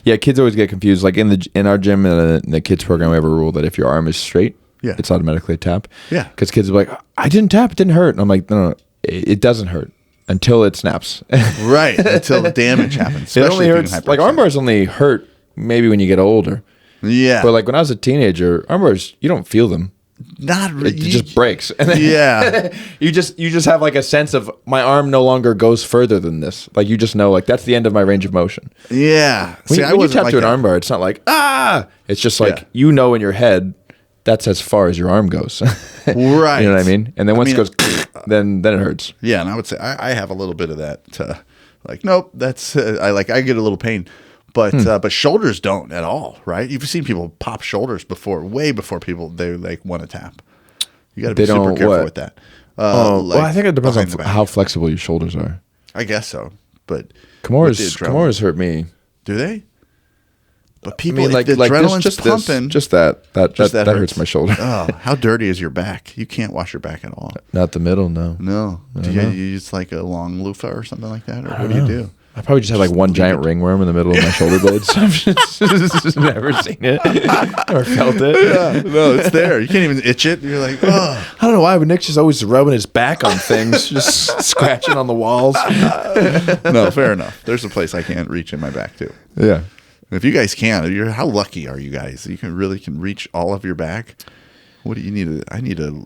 Yeah, kids always get confused. Like in our gym, in the kids program, we have a rule that if your arm is straight, it's automatically a tap. Yeah. Because kids are like, I didn't tap, it didn't hurt. And I'm like, no, it doesn't hurt. Until it snaps. Right. Until the damage happens. It only hurts. Like, arm bars only hurt maybe when you get older. Yeah. But like when I was a teenager, arm bars, you don't feel them. Not really. It just breaks. And then Yeah. you just have like a sense of my arm no longer goes further than this. Like, you just know, like, that's the end of my range of motion. Yeah. When you tap to an arm bar, it's not like, it's just like, you know, in your head, that's as far as your arm goes. Right. You know what I mean? And then once it goes, then it hurts. Yeah, and I would say I have a little bit of that. Like, nope, that's I get a little pain, but shoulders don't at all, right? You've seen people pop shoulders way before they like want to tap. You got to be super careful with that. Well, I think it depends on how flexible your shoulders are. I guess so, but Kimura's hurt me. Do they? But people, like the adrenaline's just pumping. That hurts my shoulder. Oh, how dirty is your back? You can't wash your back at all. Not the middle, no. No. Do you use like a long loofah or something like that, or what do you do? I probably just have like one giant ringworm in the middle of my shoulder blades. I've just never seen it, never felt it. Yeah, no, it's there. You can't even itch it. You're like, oh. I don't know why, but Nick's just always rubbing his back on things, just scratching on the walls. No, fair enough. There's a place I can't reach in my back too. Yeah. If you guys can, how lucky are you guys? You can reach all of your back. What do you need? I need a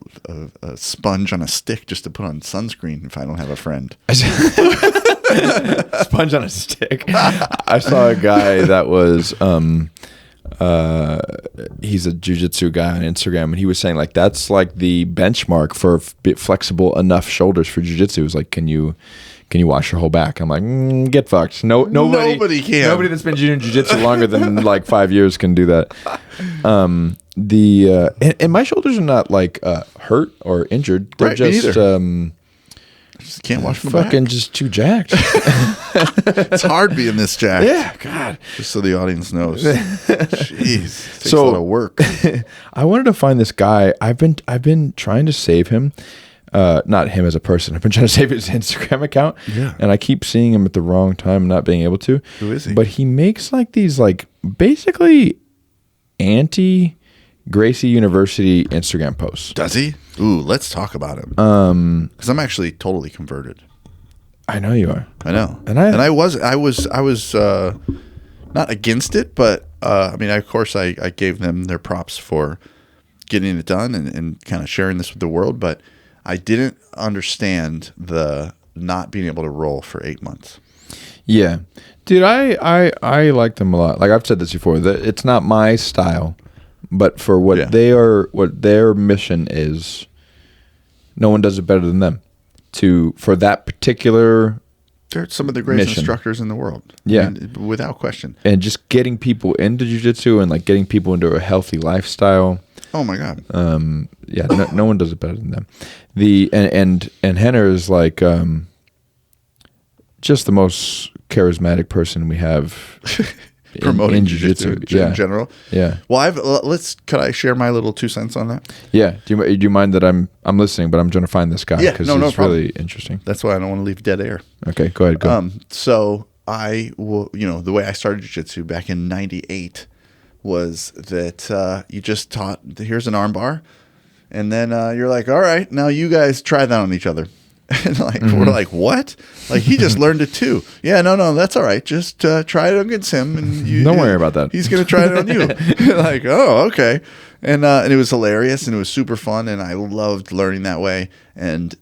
sponge on a stick just to put on sunscreen if I don't have a friend. Sponge on a stick. I saw a guy that was he's a jiu-jitsu guy on Instagram, and he was saying like that's like the benchmark for flexible enough shoulders for jiu-jitsu. Is like, can you wash your whole back? I'm like, get fucked. Nobody can. Nobody that's been doing jiu-jitsu longer than like 5 years can do that. And my shoulders are not like hurt or injured. They're just I just can't wash my fucking back. Just too jacked. It's hard being this jacked. Yeah, God. Just so the audience knows. Jeez, it takes a So- lot of work. I wanted to find this guy. I've been trying to save him. Not him as a person. I've been trying to save his Instagram account. Yeah. And I keep seeing him at the wrong time, not being able to. Who is he? But he makes like these like basically anti Gracie University Instagram posts. Does he? Ooh, let's talk about him. Because I'm actually totally converted. I know you are. I know, And and I- I was not against it, but I mean, of course, I gave them their props for getting it done and kind of sharing this with the world, but I didn't understand the not being able to roll for 8 months. Yeah, dude, I like them a lot. Like I've said this before, that it's not my style, but for what what their mission is, no one does it better than them. For that particular They're some of the greatest mission. instructors in the world. Yeah. I mean, without question. and just getting people into jiu-jitsu and like getting people into a healthy lifestyle. Oh my God. Yeah, no one does it better than them. And Henner is like just the most charismatic person we have Promoting in jiu-jitsu in general. Yeah. Well, could I share my little 2 cents on that? Yeah. Do you mind that I'm listening, but I'm trying to find this guy Yeah, because no he's problem. really interesting. That's why I don't want to leave dead air. Okay, go ahead. Go. So I will, the way I started jiu-jitsu back in 98 was that you just taught, here's an arm bar. And then you're like, all right, now you guys try that on each other. And we're like, what? Like, he just learned it too. Yeah, no, that's all right. Just try it against him. And Don't worry about that. He's going to try it on you. Like, oh, okay. And it was hilarious and it was super fun. And I loved learning that way. And,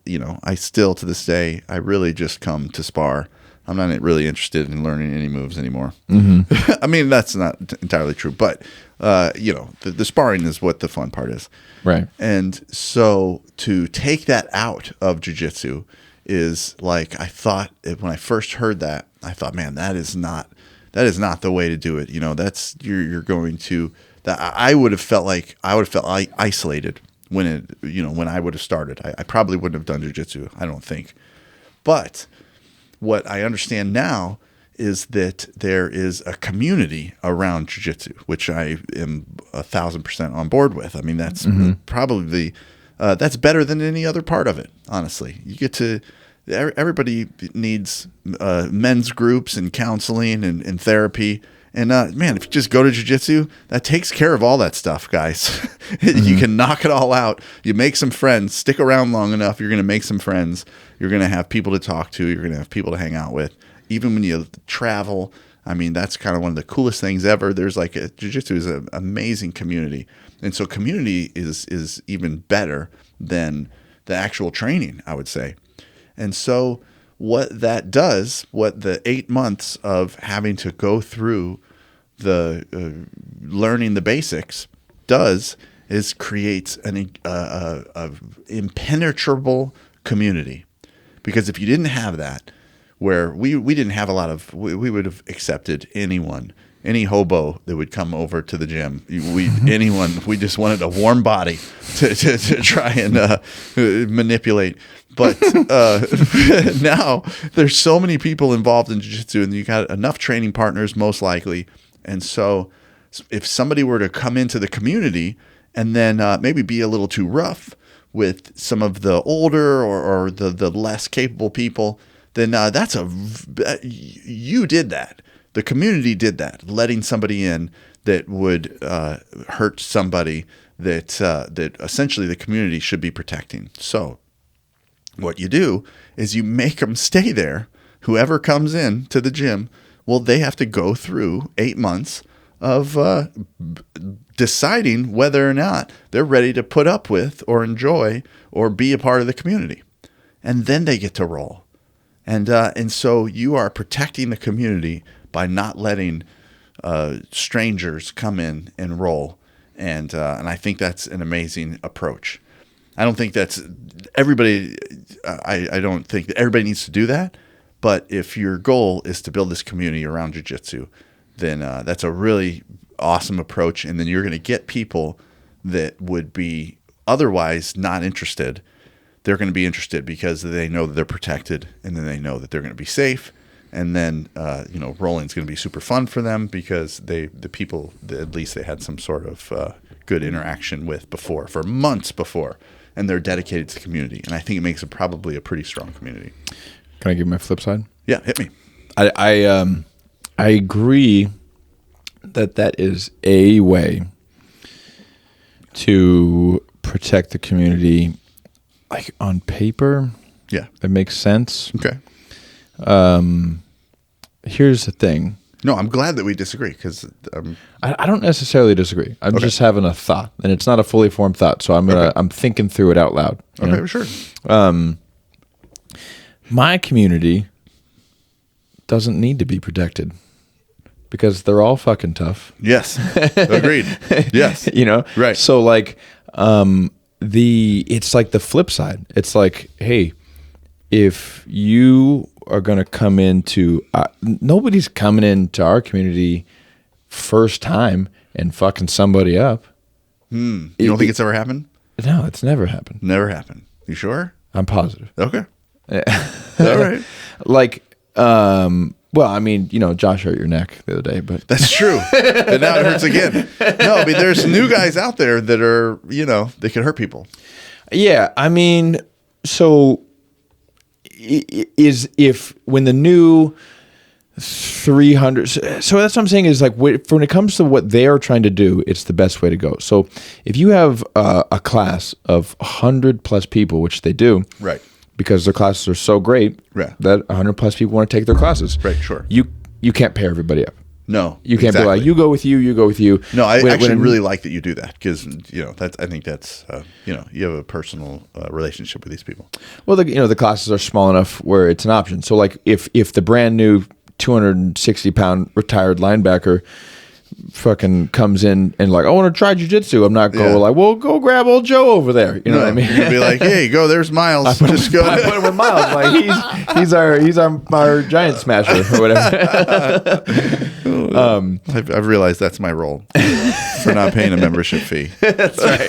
I still to this day, I really just come to spar. I'm not really interested in learning any moves anymore. Mm-hmm. I mean, that's not entirely true. But, the sparring is what the fun part is. Right. And so to take that out of jiu-jitsu is like, I thought when I first heard that, I thought, man, that is not the way to do it. That's you're going to that. I would have felt isolated when I would have started. I probably wouldn't have done jiu-jitsu. I don't think. But what I understand now is that there is a community around jiu-jitsu, which I am 1,000% on board with. I mean, that's probably that's better than any other part of it. Honestly, you get to everybody needs men's groups and counseling and therapy. And man, if you just go to jiu-jitsu, that takes care of all that stuff, guys. You can knock it all out. You make some friends. Stick around long enough, you're going to make some friends. You're going to have people to talk to. You're going to have people to hang out with. Even when you travel, I mean, that's kind of one of the coolest things ever. There's jiu-jitsu is an amazing community. And so community is even better than the actual training, I would say. And so what that does, what the 8 months of having to go through the learning the basics does is creates an impenetrable community. Because if you didn't have that, where we didn't have a lot of, we would have accepted anyone, any hobo that would come over to the gym. We just wanted a warm body to try and manipulate. But now there's so many people involved in jiu-jitsu, and you got enough training partners, most likely. And so if somebody were to come into the community and then maybe be a little too rough with some of the older or the less capable people, then you did that. The community did that, letting somebody in that would hurt somebody that essentially the community should be protecting. So what you do is you make them stay there. Whoever comes in to the gym, well, they have to go through 8 months of deciding whether or not they're ready to put up with or enjoy or be a part of the community. And then they get to roll. And so you are protecting the community by not letting strangers come in and roll. And I think that's an amazing approach. I don't think that's everybody. I don't think that everybody needs to do that. But if your goal is to build this community around jiu-jitsu, then that's a really awesome approach. And then you're going to get people that would be otherwise not interested. They're going to be interested because they know that they're protected, and then they know that they're going to be safe. And then, rolling is going to be super fun for them because the people, at least they had some sort of good interaction with before, for months before, and they're dedicated to the community. And I think it makes it probably a pretty strong community. Can I give my flip side? Yeah, hit me. I agree that is a way to protect the community. Like on paper, Yeah. it makes sense. Okay. Here's the thing. No, I'm glad that we disagree because I don't necessarily disagree. I'm just having a thought, and it's not a fully formed thought. So I'm thinking through it out loud. you know? sure. My community doesn't need to be protected because they're all fucking tough. Yes, agreed. Yes, You know, Right. So like, it's like the flip side. It's like, hey, if you are gonna come into, nobody's coming into our community first time and fucking somebody up. You don't think it's ever happened? No, it's never happened. Never happened. You sure? I'm positive. Okay. All right. Like, well, I mean, Josh hurt your neck the other day, but That's true. And now it hurts again. No, I mean, there's new guys out there that are, they can hurt people. yeah, I mean, so if when the new 300, so that's what I'm saying is like when it comes to what they are trying to do, it's the best way to go. So if you have a class of 100 plus people, which they do, Right. because their classes are so great, Right. that 100 plus people want to take their classes. Right, sure. You can't pair everybody up. No. You can't be like, you go with you, you go with you. No, I When- actually when- really like that you do that because, I think that's, you have a personal relationship with these people. Well, the classes are small enough where it's an option. So like if the brand new 260-pound retired linebacker fucking comes in and like, I want to try jiu-jitsu, I'm not going Yeah. like, well, go grab old Joe over there. You know what I mean? You're going to be like, hey, go, there's Miles. Just go. I put him with Miles. Like he's our giant smasher or whatever. I've realized that's my role for not paying a membership fee. That's right.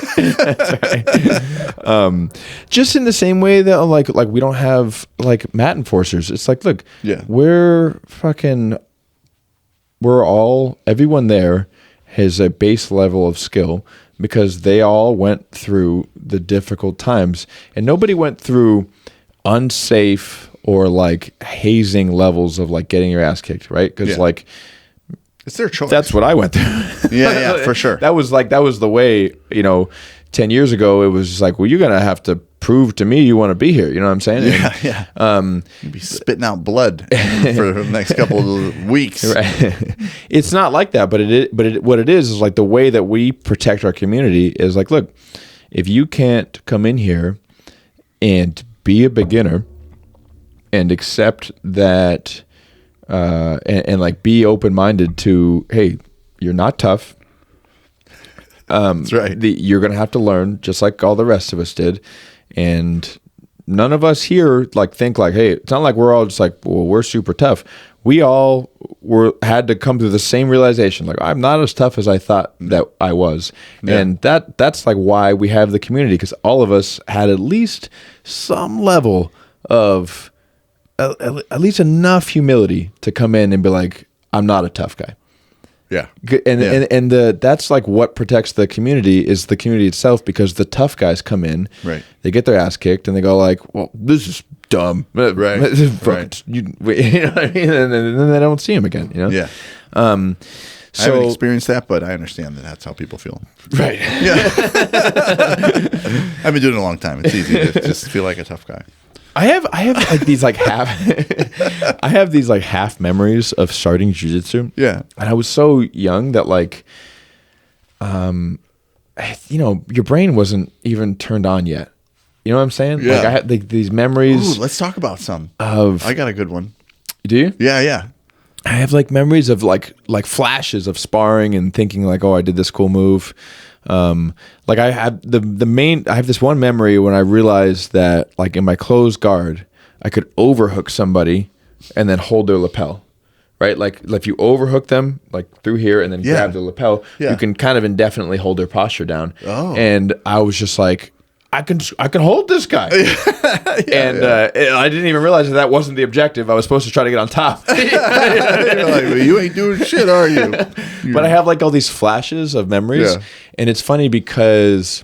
Just in the same way that like we don't have like mat enforcers. It's like, look, Yeah. Everyone there has a base level of skill because they all went through the difficult times, and nobody went through unsafe or like hazing levels of like getting your ass kicked, right? Because Yeah. like It's their choice. that's what I went through. Yeah, for sure. That was the way, 10 years ago, it was just like, well, you're going to have to prove to me you want to be here. You know what I'm saying? And, You'd be spitting out blood for the next couple of weeks. right. It's not like that, what it is like the way that we protect our community is like, look, if you can't come in here and be a beginner and accept that, and like be open-minded to, hey, you're not tough. That's right. You're going to have to learn just like all the rest of us did. And none of us here like think like, hey, it's not like we're all just like, well, we're super tough. We all had to come to the same realization. Like, I'm not as tough as I thought that I was. Yeah. And that's like why we have the community, because all of us had at least some level of at least enough humility to come in and be like, I'm not a tough guy. Yeah. And that's like what protects the community is the community itself, because the tough guys come in, Right. they get their ass kicked and they go like, well, this is dumb. Right. Right. You know what I mean? And then they don't see him again, Yeah. I haven't experienced that, but I understand that that's how people feel. Right. Yeah. I've been doing it a long time. It's easy to just feel like a tough guy. I have like these like half memories of starting jiu-jitsu. Yeah. And I was so young that like, your brain wasn't even turned on yet. You know what I'm saying? Yeah. Like I had these memories. Ooh, let's talk about some. I got a good one. Do you? Yeah. I have like memories of like flashes of sparring and thinking like, oh, I did this cool move. Like I have I have this one memory when I realized that like in my closed guard, I could overhook somebody and then hold their lapel, right? Like if you overhook them like through here and then Yeah. grab their lapel, Yeah. you can kind of indefinitely hold their posture down. Oh. And I was just like, I can hold this guy. I didn't even realize that wasn't the objective. I was supposed to try to get on top. You're like, well, you ain't doing shit, are you? But I have like all these flashes of memories, Yeah. and it's funny because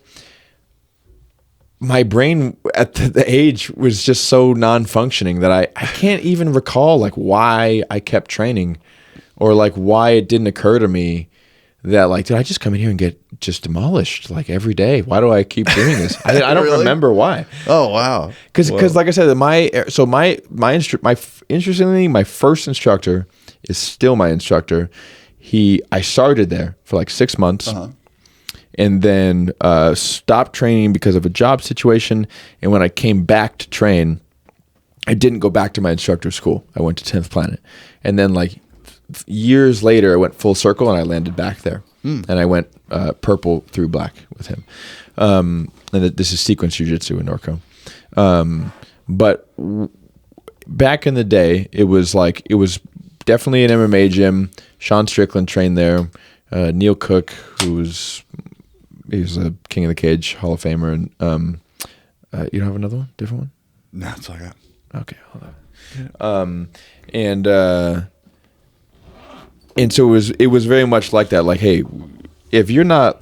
my brain at the age was just so non-functioning that I can't even recall like why I kept training or like why it didn't occur to me that like, did I just come in here and get just demolished like every day? Why do I keep doing this? I don't Really? remember why. Oh wow. Because like I said, interestingly, my first instructor is still my instructor. I started there for like 6 months. And then stopped training because of a job situation. And when I came back to train, I didn't go back to my instructor school. I went to 10th Planet. And then like years later, I went full circle and I landed back there. And I went purple through black with him. And this is sequence jiu-jitsu in Norco. But back in the day, it was definitely an MMA gym. Sean Strickland trained there. Neil Cook, he's a King of the Cage Hall of Famer, and you don't have another one, different one? No, that's all I got. Okay, hold on. And so it was very much like that. Like, hey, if you're not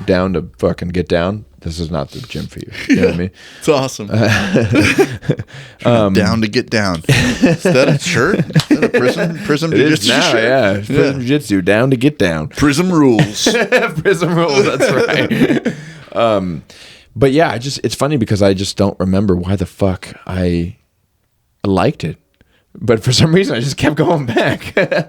down to fucking get down, this is not the gym for you. You know what I mean? It's awesome. Down to get down. Is that a shirt? Is that a Prism It is Jiu-Jitsu now, shirt? yeah. Prism Jiu-Jitsu, down to get down. Prism rules. Prism rules, that's right. But yeah, it's funny because I just don't remember why the fuck I liked it. But for some reason, I just kept going back. I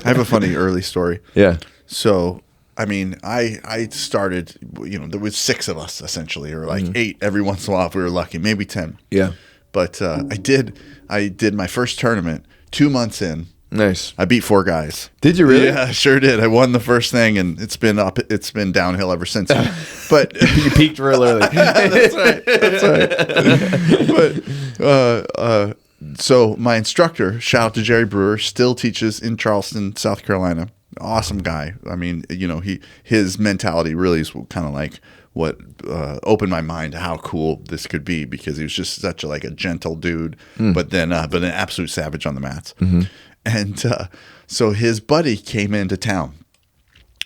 have a funny early story. Yeah. So, I mean, I started, there was 6 of us essentially, or like 8 every once in a while if we were lucky, maybe 10. Yeah. But I did my first tournament 2 months in. Nice. I beat 4 guys. Did you really? Yeah, I sure did. I won the first thing, and it's been downhill ever since. But You peaked real early. That's right. But so my instructor, shout out to Jerry Brewer, still teaches in Charleston, South Carolina. Awesome guy. I mean, his mentality really is kind of like what opened my mind to how cool this could be, because he was just such a gentle dude, but an absolute savage on the mats. And so his buddy came into town.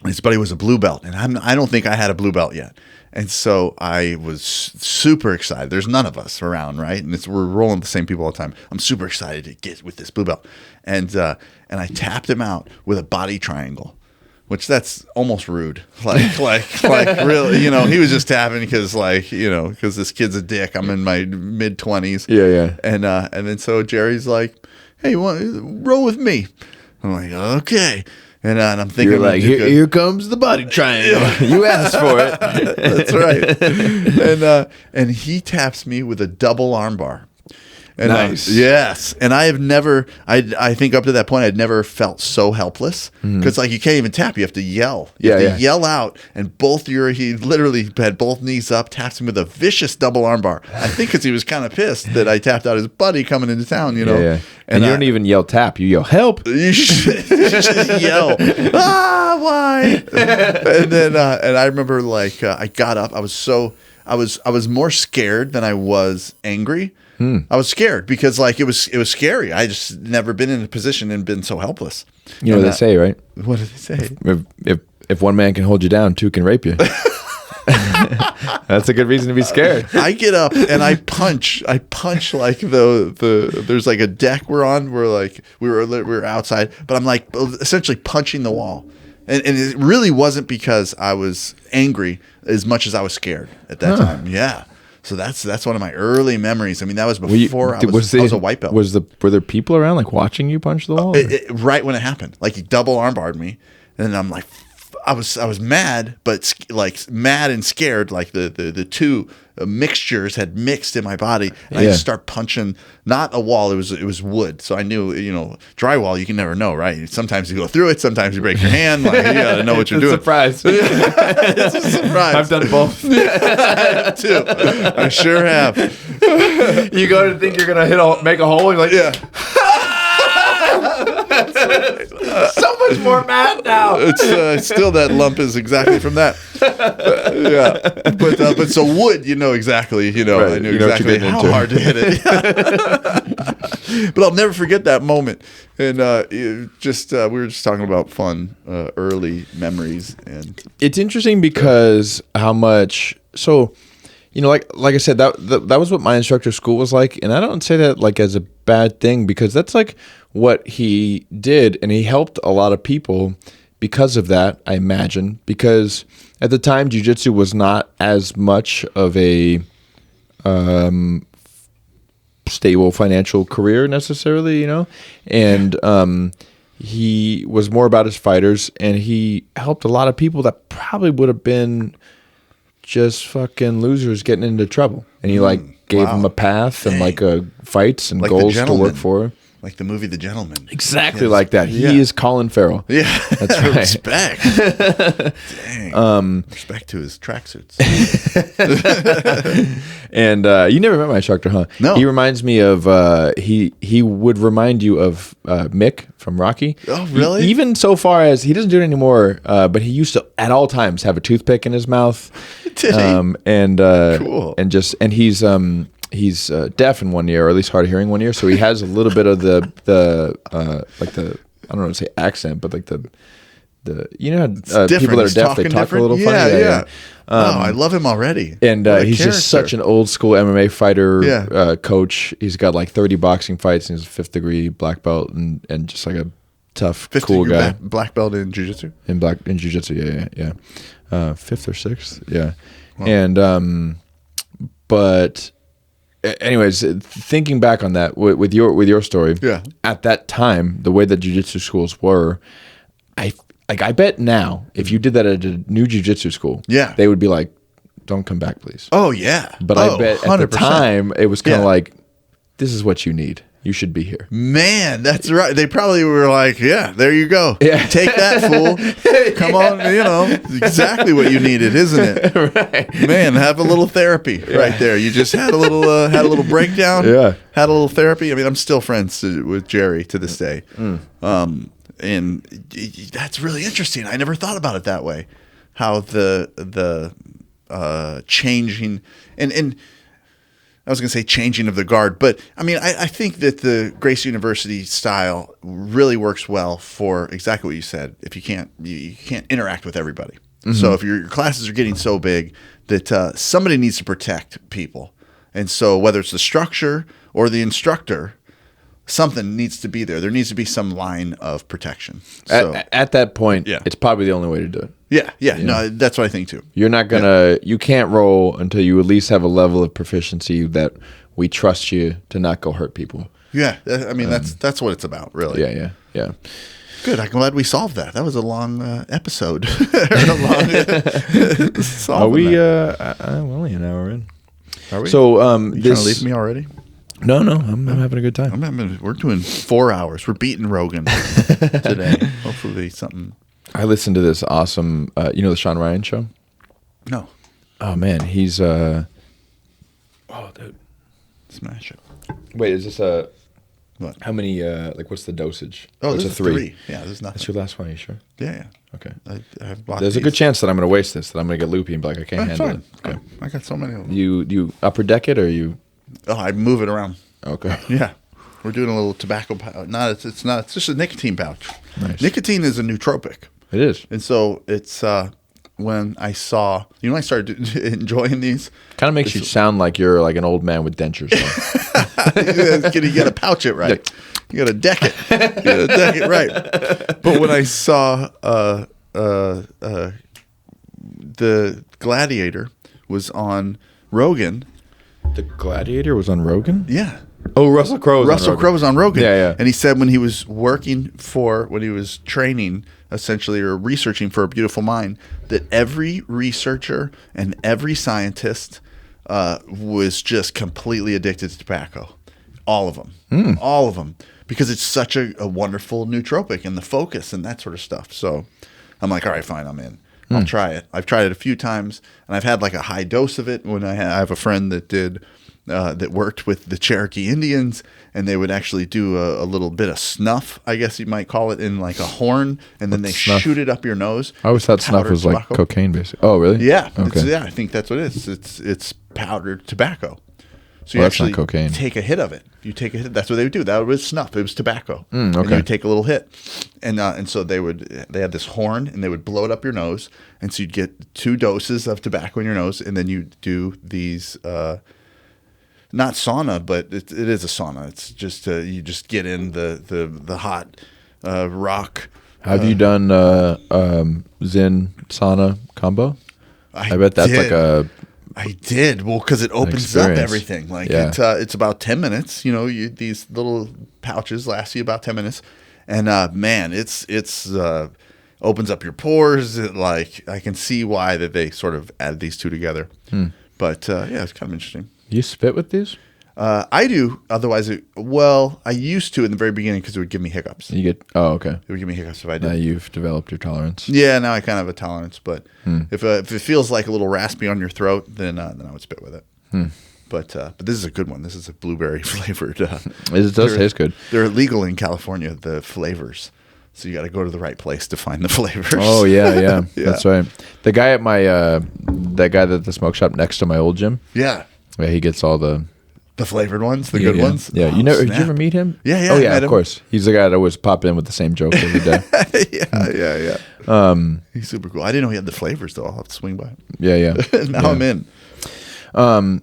His buddy was a blue belt, and I don't think I had a blue belt yet. And so I was super excited. There's none of us around, right? And we're rolling the same people all the time. I'm super excited to get with this blue belt. And I tapped him out with a body triangle, which that's almost rude. Like really, he was just tapping because this kid's a dick. I'm in my mid 20s. Yeah. And then so Jerry's like, "Hey, you want roll with me?" I'm like, "Okay." And I'm thinking, you're like, here comes the body triangle. You asked for it. That's right. And he taps me with a double arm bar. And nice. Yes. And I have never, I think up to that point, I'd never felt so helpless. Because you can't even tap. You have to yell. You have to yell out. And he literally had both knees up, taps him with a vicious double arm bar. I think because he was kind of pissed that I tapped out his buddy coming into town, Yeah. And you don't even yell tap. You yell help. You should just yell, why? And then, and I remember I got up. I was more scared than I was angry. I was scared because it was scary. I just never been in a position and been so helpless. You know what they say, right? What do they say? If one man can hold you down, 2 can rape you. That's a good reason to be scared. I get up and I punch like there's like a deck we're on where we were outside, but I'm essentially punching the wall. And it really wasn't because I was angry as much as I was scared at that time. Yeah. So that's one of my early memories. I mean, that was before I was a white belt. Were there people around watching you punch the wall? Right when it happened, he double armbarred me, and I'm like, I was mad, but mad and scared. The two mixtures had mixed in my body, and I just start punching not a wall. It was wood, so I knew drywall. You can never know, right? Sometimes you go through it, sometimes you break your hand. You gotta know what you're doing. Surprise! It's a surprise. I've done both too. I sure have. You go to think you're gonna make a hole, and you're like, yeah. So much more mad now. It's still that lump is exactly from that. Yeah, but so wood, exactly. Right. I knew exactly how hard to hit it. But I'll never forget that moment. And we were just talking about fun early memories, and it's interesting because how much. So, like I said, that was what my instructor's school was like, and I don't say that like as a bad thing because that's like what he did, and he helped a lot of people because of that. I imagine because at the time, jiu-jitsu was not as much of a stable financial career necessarily, and he was more about his fighters, and he helped a lot of people that probably would have been just fucking losers getting into trouble, and he gave them a path and fights and Like goals The to work Gentleman. for. Like the movie The Gentleman. Exactly like that. He is Colin Farrell. Yeah, That's right. Respect. Dang. Respect to his tracksuits. And you never met my instructor, huh? No. He reminds me of he would remind you of Mick from Rocky. Oh, really? Even so far as he doesn't do it anymore, but he used to at all times have a toothpick in his mouth. Did he? And Cool. and he's deaf in one ear, or at least hard of hearing one ear, so he has a little bit of the I don't know how to say accent, but like the how people that are deaf, they talk a little funny. Yeah. I love him already. And What a he's just character. such an old school MMA fighter Yeah. coach. He's got like 30 boxing fights, and he's a 5th degree black belt, and just like a tough, cool guy. Black belt in jiu-jitsu. In jiu-jitsu, yeah. 5th or 6th, yeah. Wow. And but anyways, thinking back on that with your story, at that time, the way that jiu-jitsu schools were, I bet now if you did that at a new jiu-jitsu school, they would be like, "Don't come back, please." Oh yeah, but I bet 100%. At the time it was kind of like, "This is what you need. You should be here." Man, that's right. They probably were like, "Yeah, there you go. Yeah. Take that, fool. Come on, exactly what you needed, isn't it? Right. Man, have a little therapy right there. You just had a little breakdown. Yeah, had a little therapy. I mean, I'm still friends with Jerry to this day. And that's really interesting. I never thought about it that way. How the changing and I was going to say changing of the guard, but I mean, I think that the Grace University style really works well for exactly what you said. If you can't interact with everybody. Mm-hmm. So if your classes are getting so big that somebody needs to protect people, and so whether it's the structure or the instructor, something needs to be there. There needs to be some line of protection. So, at that point, it's probably the only way to do it. Yeah. No, that's what I think too. You're not gonna, you can't roll until you at least have a level of proficiency that we trust you to not go hurt people. Yeah, I mean that's what it's about, really. Yeah. Good. I'm glad we solved that. That was a long episode. Are we? We're only an hour in. Are we? So, you trying to leave me already? No, I'm having a good time. We're doing 4 hours. We're beating Rogan today. Hopefully something. I listened to this awesome, the Sean Ryan show? No. Oh, man. He's, dude. Smash it. Wait, is this a, what? How many, what's the dosage? Oh, it's this a is 3. Yeah, this is nothing. That's your last one, are you sure? Yeah. Okay. I've bought There's these. a good chance that I'm going to waste this, that I'm going to get loopy and be like, I can't handle fine. it. Okay. I got so many of them. You upper deck it, or you? Oh, I move it around. Okay. Yeah. We're doing a little tobacco pouch. It's not. It's just a nicotine pouch. Nice. Nicotine is a nootropic. It is. And so it's when I saw, I started enjoying these. Kind of makes you sound like you're like an old man with dentures. You got to pouch it right. You got to deck it. You got to deck it right. But when I saw the Gladiator was on Rogan. The Gladiator was on Rogan? Yeah. Oh, Russell Crowe was on Rogan. Yeah. And he said when he was when he was training, essentially, or researching for A Beautiful Mind, that every researcher and every scientist was just completely addicted to tobacco. All of them. All of them. Because it's such a wonderful nootropic and the focus and that sort of stuff. So I'm like, all right, fine, I'm in. I'll try it. I've tried it a few times, and I've had like a high dose of it. When I have a friend that that worked with the Cherokee Indians, and they would actually do a little bit of snuff, I guess you might call it, in like a horn, and then they shoot it up your nose. I always thought snuff was tobacco. like cocaine, basically. Oh, really? Yeah. Okay. I think that's what it is. It's powdered tobacco. So you Well, that's not actually cocaine. take a hit of it. You take a hit. That's what they would do. That was snuff. It was tobacco. And okay. you would take a little hit, and so they had this horn, and they would blow it up your nose, and so you'd get 2 doses of tobacco in your nose, and then you do these. Not sauna, but it is a sauna. It's just you just get in the hot rock. Have you done Zen sauna combo? I bet that's like a. I did. Well, because it opens up experience. everything. Like Yeah. it's about 10 minutes. You know, these little pouches last you about 10 minutes, and man, it's opens up your pores. I can see why that they sort of add these 2 together. But yeah, it's kind of interesting. You spit with these? I do. Otherwise, I used to in the very beginning because it would give me hiccups. You get. Oh, okay. It would give me hiccups if I did. Now you've developed your tolerance. Yeah, now I kind of have a tolerance, but if it feels like a little raspy on your throat, then I would spit with it. But this is a good one. This is a blueberry flavored. It does taste good. They're illegal in California, the flavors, so you got to go to the right place to find the flavors. Oh yeah, Yeah. That's right. The guy at my that guy at the smoke shop next to my old gym. Yeah, He gets all the flavoured ones, the good ones. Yeah, Oh, you know. Did snap. you ever meet him? Yeah, yeah, Oh I yeah, met of him. course. He's the guy that always pop in with the same joke every day. yeah. He's super cool. I didn't know he had the flavors though. I'll have to swing by. Yeah. Now I'm in.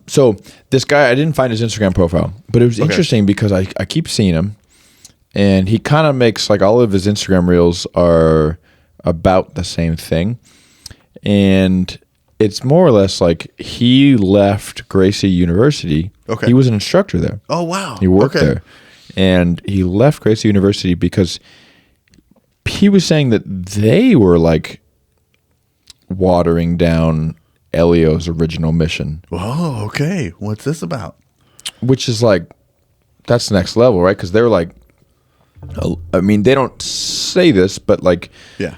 So this guy, I didn't find his Instagram profile, but it was interesting because I keep seeing him, and he kind of makes like all of his Instagram reels are about the same thing, and it's more or less like he left Gracie University. Okay. He was an instructor there. Oh wow. He worked Okay. there, and he left Gracie University because he was saying that they were like watering down Elio's original mission, Oh, okay. What's this about? which is like that's the next level, right? Because they're like, I mean, they don't say this, but like, Yeah.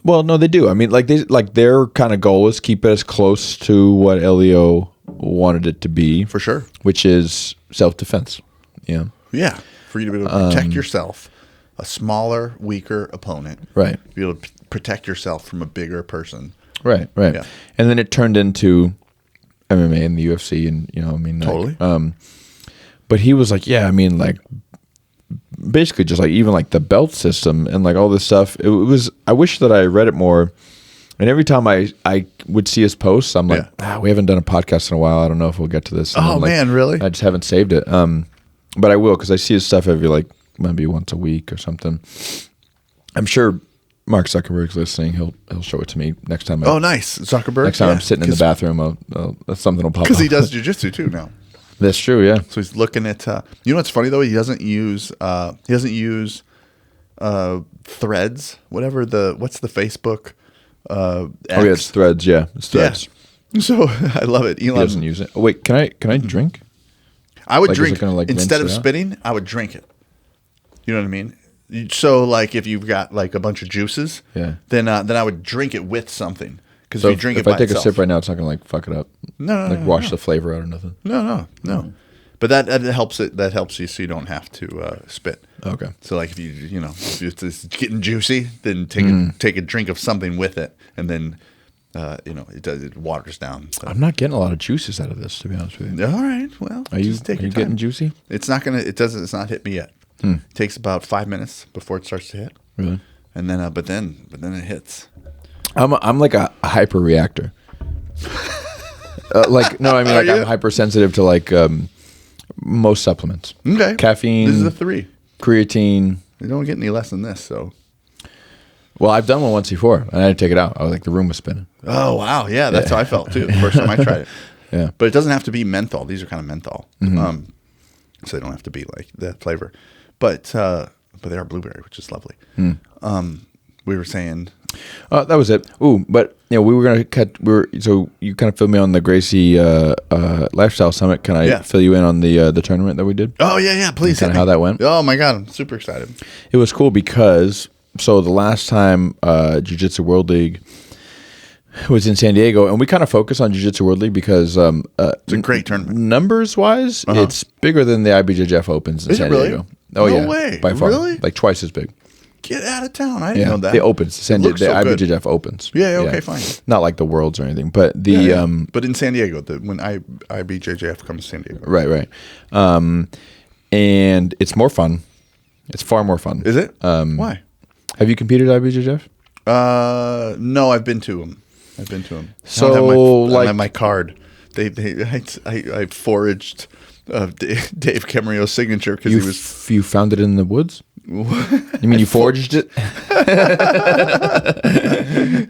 well, no, they do. I mean, like their kind of goal is keep it as close to what Elio wanted it to be, For sure. which is self-defense. Yeah, Yeah. For you to be able to protect yourself, a smaller, weaker opponent. right. Be able to protect yourself from a bigger person. Right. Yeah. And then it turned into MMA and the UFC, and I mean, like, Totally. but he was like, yeah, I mean, like, basically just like even like the belt system and like all this stuff. It was. I wish that I read it more. And every time I would see his posts, I'm like, we haven't done a podcast in a while. I don't know if we'll get to this. And Oh, I'm like, man, really? I just haven't saved it. But I will because I see his stuff every like maybe once a week or something. I'm sure Mark Zuckerberg's listening. He'll show it to me next time. Oh, nice. Zuckerberg. Next time I'm sitting in the bathroom, something will pop up. Because he does jujitsu too now. That's true, yeah. So he's looking at. You know what's funny though? He doesn't use. Threads. Whatever what's the Facebook? X. Oh yeah, it's Threads. Yeah, it's Threads. Yeah. So I love it. He doesn't use it. Oh, wait, can I drink? I would Like, is it drink gonna, like, instead of rinse it out? spitting. I would drink it. You know what I mean? So like if you've got like a bunch of juices, Yeah. then I would drink it with something. Because So if you drink if it by I take itself, a sip right now, it's not gonna like fuck it up. No, like no, wash no. the flavor out or nothing. No. But that helps it. That helps you so you don't have to spit. Okay. So like if if it's getting juicy, then Mm. take a drink of something with it, and then it waters down. So. I'm not getting a lot of juices out of this, to be honest with you. All right. Well, Are you just take your getting time. juicy? It's not gonna. It doesn't. It's not hit me yet. It takes about 5 minutes before it starts to hit, Really? and then but then it hits. I'm like a hyper reactor. Like no, I mean Are like I'm you? hypersensitive to like most supplements. Okay. Caffeine. This is a 3. Creatine. You don't get any less than this. So. Well, I've done one once before, and I had to take it out. I was like, the room was spinning. Oh wow, yeah, that's how I felt too. The first time I tried it. Yeah. But it doesn't have to be menthol. These are kind of menthol, so they don't have to be like that flavor. But they are blueberry, which is lovely. We were saying, That was it. Ooh, but we were gonna cut. So you kind of filled me on the Gracie Lifestyle Summit. Can I fill you in on the tournament that we did? oh yeah, please. Kinda hit me. how that went? Oh my god, I'm super excited. It was cool because the last time Jiu Jitsu World League was in San Diego, and we kind of focus on Jiu Jitsu World League because It's a great tournament. numbers wise, it's bigger than the IBJJF Opens in Is it San really? Diego. Oh No yeah, way. by far, Really? like twice as big. Get out of town. I didn't know that. The opens. The looks so good. IBJJF opens. Yeah, okay, fine. Not like the Worlds or anything, but the Yeah. But in San Diego, when IBJJF comes to San Diego. right. And it's more fun. It's far more fun. Is it? Why? Have you competed at IBJJF? No, I've been to them. So, I don't like- have my card. I foraged Dave Camarillo's signature because he was. You found it in the woods? You mean you forged it?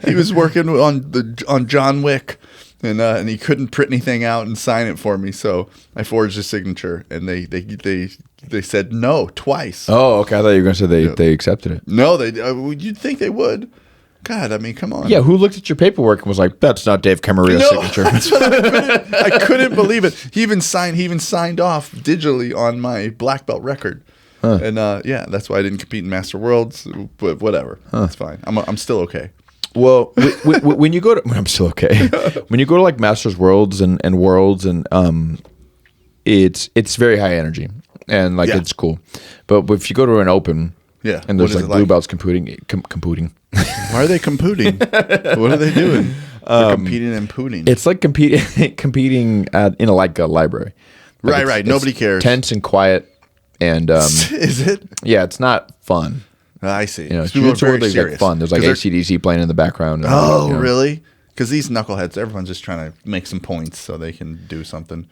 He was working on John Wick, and he couldn't print anything out and sign it for me, so I forged his signature, and they said no twice. Oh, okay. I thought you were going to say they accepted it. No, you'd think they would. God, I mean, come on. Yeah, who looked at your paperwork and was like, "That's not Dave Camarillo's signature." That's what I couldn't believe it. He even signed off digitally on my black belt record. And that's why I didn't compete in Master Worlds, but whatever. That's fine. I'm still okay. Well, when you go to, I'm still okay. When you go to like Masters Worlds and Worlds and it's very high energy and like it's cool. But if you go to an open, and there's like blue belts competing. Why are they competing? What are they doing? They're competing and pooting. It's like competing in a library. Like Right. Nobody cares. Tense and quiet. And is it? Yeah, it's not fun. I see. You know, People are very there's like serious. fun. There's like AC/DC playing in the background. And Oh, you know. really? Because these knuckleheads, everyone's just trying to make some points so they can do something.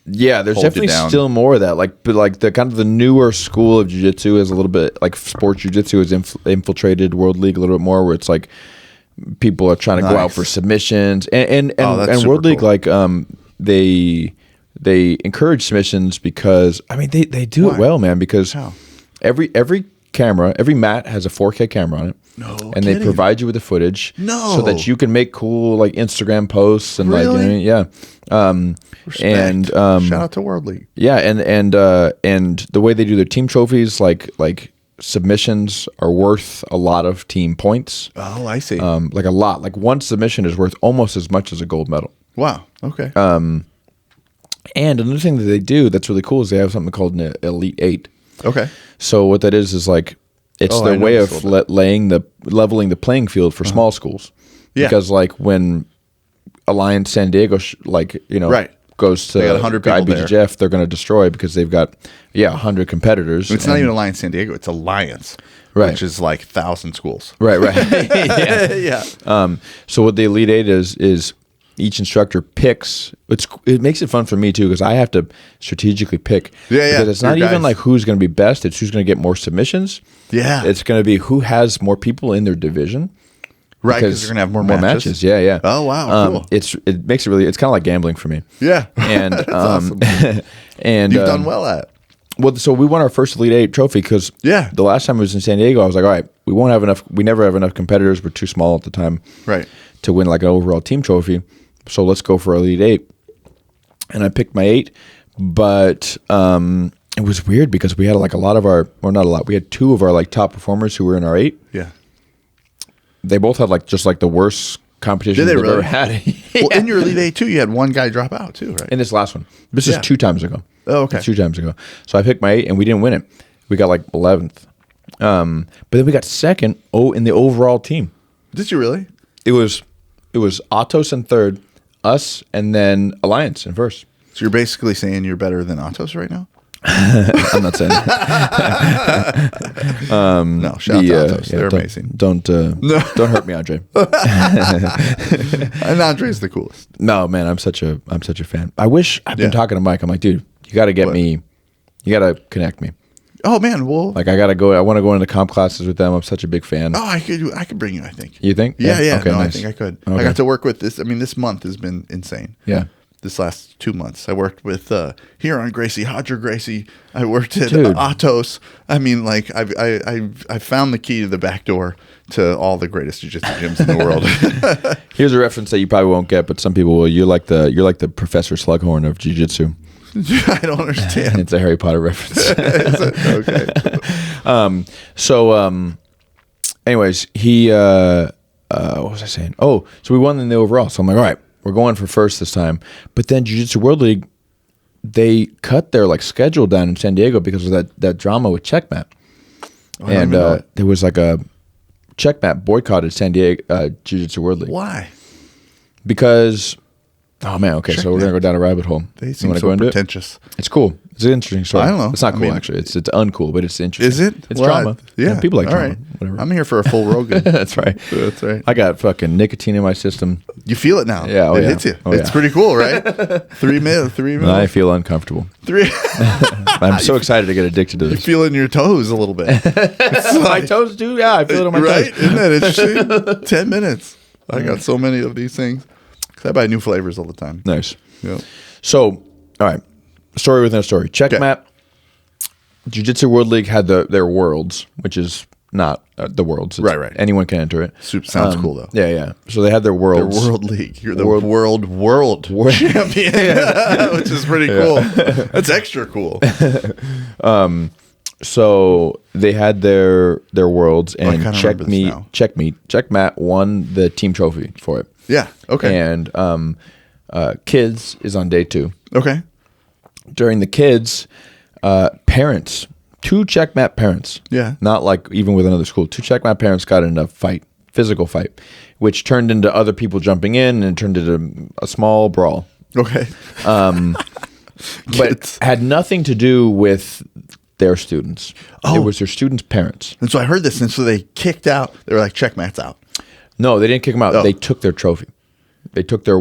Yeah, there's Hold you definitely down. still more of that. But the kind of the newer school of jiu-jitsu is a little bit like sports jiu-jitsu has infiltrated World League a little bit more, where it's like people are trying to go out for submissions and that's World super League cool. like they encourage submissions because I mean they do Why? it well, man. Because How? every camera, every mat has a 4K camera on it. No and they kidding. provide you with the footage, No. so that you can make cool like Instagram posts and like Really? you know, yeah. Respect. And Shout out to World League. yeah, and the way they do their team trophies, like submissions are worth a lot of team points. Oh, I see. Like a lot. Like one submission is worth almost as much as a gold medal. Wow. Okay. And another thing that they do that's really cool is they have something called an Elite 8. okay. So what that is like it's Oh, I their know way this of a little leveling the playing field for small schools. Yeah. Because like when Alliance San Diego Right. goes to They got 100 people there. IBJJF, they're going to destroy because they've got 100 competitors. It's not even Alliance San Diego. It's Alliance, Right. which is like 1,000 schools. Right. yeah. Yeah. So what the Elite 8 is each instructor picks. It makes it fun for me too because I have to strategically pick. Yeah. Because it's not Your even guys. like who's going to be best. It's who's going to get more submissions. Yeah. It's going to be who has more people in their division. Right, because you're going to have more matches. Yeah. Oh, wow. Cool. It makes it really. It's kind of like gambling for me. Yeah. And That's awesome. and You've done well at it. Well, so we won our first Elite 8 trophy because the last time I was in San Diego, I was like, all right, we won't have enough. We never have enough competitors. We're too small at the time, Right. to win like an overall team trophy. So let's go for Elite 8. And I picked my 8, but it was weird because we had like a lot of our, or not a lot. We had 2 of our like top performers who were in our 8. Yeah. They both had like just like the worst competition Did they they've really? ever had. Well, in your Elite 8 too, you had one guy drop out too, right? In this last one. This is Yeah. 2 times ago. Oh, okay. It's 2 times ago. So I picked my 8 and we didn't win it. We got like 11th. But then we got second in the overall team. Did you really? It was Atos in third, us, and then Alliance in first. So you're basically saying you're better than Atos right now? I'm not saying that. No, shout out to Atos. They're amazing. Don't hurt me, Andre. And Andre's the coolest. No, man, I'm such a fan. I wish I've been Yeah. talking to Mike. I'm like, dude, you got to get me. You got to connect me. Oh man, well, Like I got to go. I want to go into comp classes with them. I'm such a big fan. I could bring you. I think. You think? Yeah. Okay, no, I nice. think I could. Okay. I got to work with this. I mean, this month has been insane. Yeah. This last 2 months, I worked with here on Gracie, Hodger Gracie. I worked at Dude. Atos. I mean, like I found the key to the back door to all the greatest jiu-jitsu gyms in the world. Here's a reference that you probably won't get, but some people will. You're like the Professor Slughorn of jiu-jitsu. I don't understand. It's a Harry Potter reference. Okay. Anyways, he what was I saying? Oh, so we won in the overall. So I'm like, all right, we're going for first this time. But then Jiu-Jitsu World League, they cut their like schedule down in San Diego because of that drama with Checkmat. I don't even know it. there was like a checkmat boycotted San Diego Jiu Jitsu World League Why? because, oh man, okay, so we're gonna go down a rabbit hole. They You seem wanna so go into it? pretentious. It's cool. It's an interesting story. I don't know. It's not I cool mean- actually. It's uncool, but it's interesting. Is it? It's Well, drama. Yeah. People like All drama. right. Whatever. I'm here for a full Rogan. That's right. That's right. I got fucking nicotine in my system. You feel it now. Yeah, oh, it yeah. hits you. Oh, It's yeah. pretty cool, right? 3 minutes. 3 minutes. I feel uncomfortable. 3. I'm so excited to get addicted to You this. feel it in your toes a little bit. My toes do. Yeah, I feel it on my Right? toes. Isn't that interesting? 10 minutes. I got so many of these things. 'Cause I buy new flavors all the time. Nice. Yep. So, all right, story within a story. Checkmat. Jiu Jitsu World League had their worlds, which is not the worlds. It's Right. Anyone can enter it. Sounds cool, though. Yeah. So they had their The worlds. World League. You're the world champion, which is pretty cool. That's extra cool. So they had their worlds, and kinda remember this now. Checkmat won the team trophy for it. Yeah. Okay. And kids is on day 2. Okay. During the kids, parents, 2 checkmat parents. Yeah. Not like even with another school. 2 checkmat parents got in a fight, physical fight, which turned into other people jumping in and turned into a small brawl. Okay. But had nothing to do with their students. Oh. It was their students' parents. And so I heard this, and so they kicked out. They were like, checkmat's out. No, they didn't kick them out. Oh. They took their trophy. They took their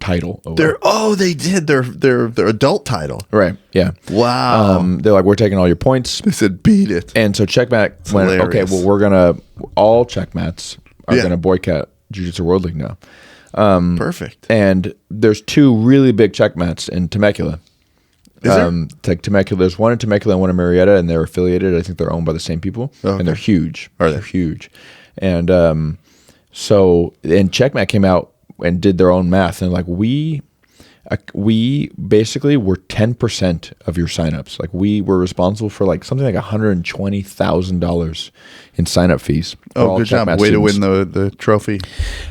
title away. They did their adult title. Right. Yeah. Wow. They're like, we're taking all your points. They said, beat it. And so Checkmat went, okay, hilarious. well, all Checkmats are Yeah. going to boycott Jiu Jitsu World League now. Perfect. And there's 2 really big Checkmats in Temecula. Is there? It's like Temecula. There's one in Temecula and one in Marietta, and they're affiliated. I think they're owned by the same people, okay. and they're huge. Are they? They're huge. And and Checkmat came out and did their own math, and like we basically were 10% of your signups. Like we were responsible for like something like $120,000 in signup fees. for Oh, all good job. Checkmat Way students. to win the trophy.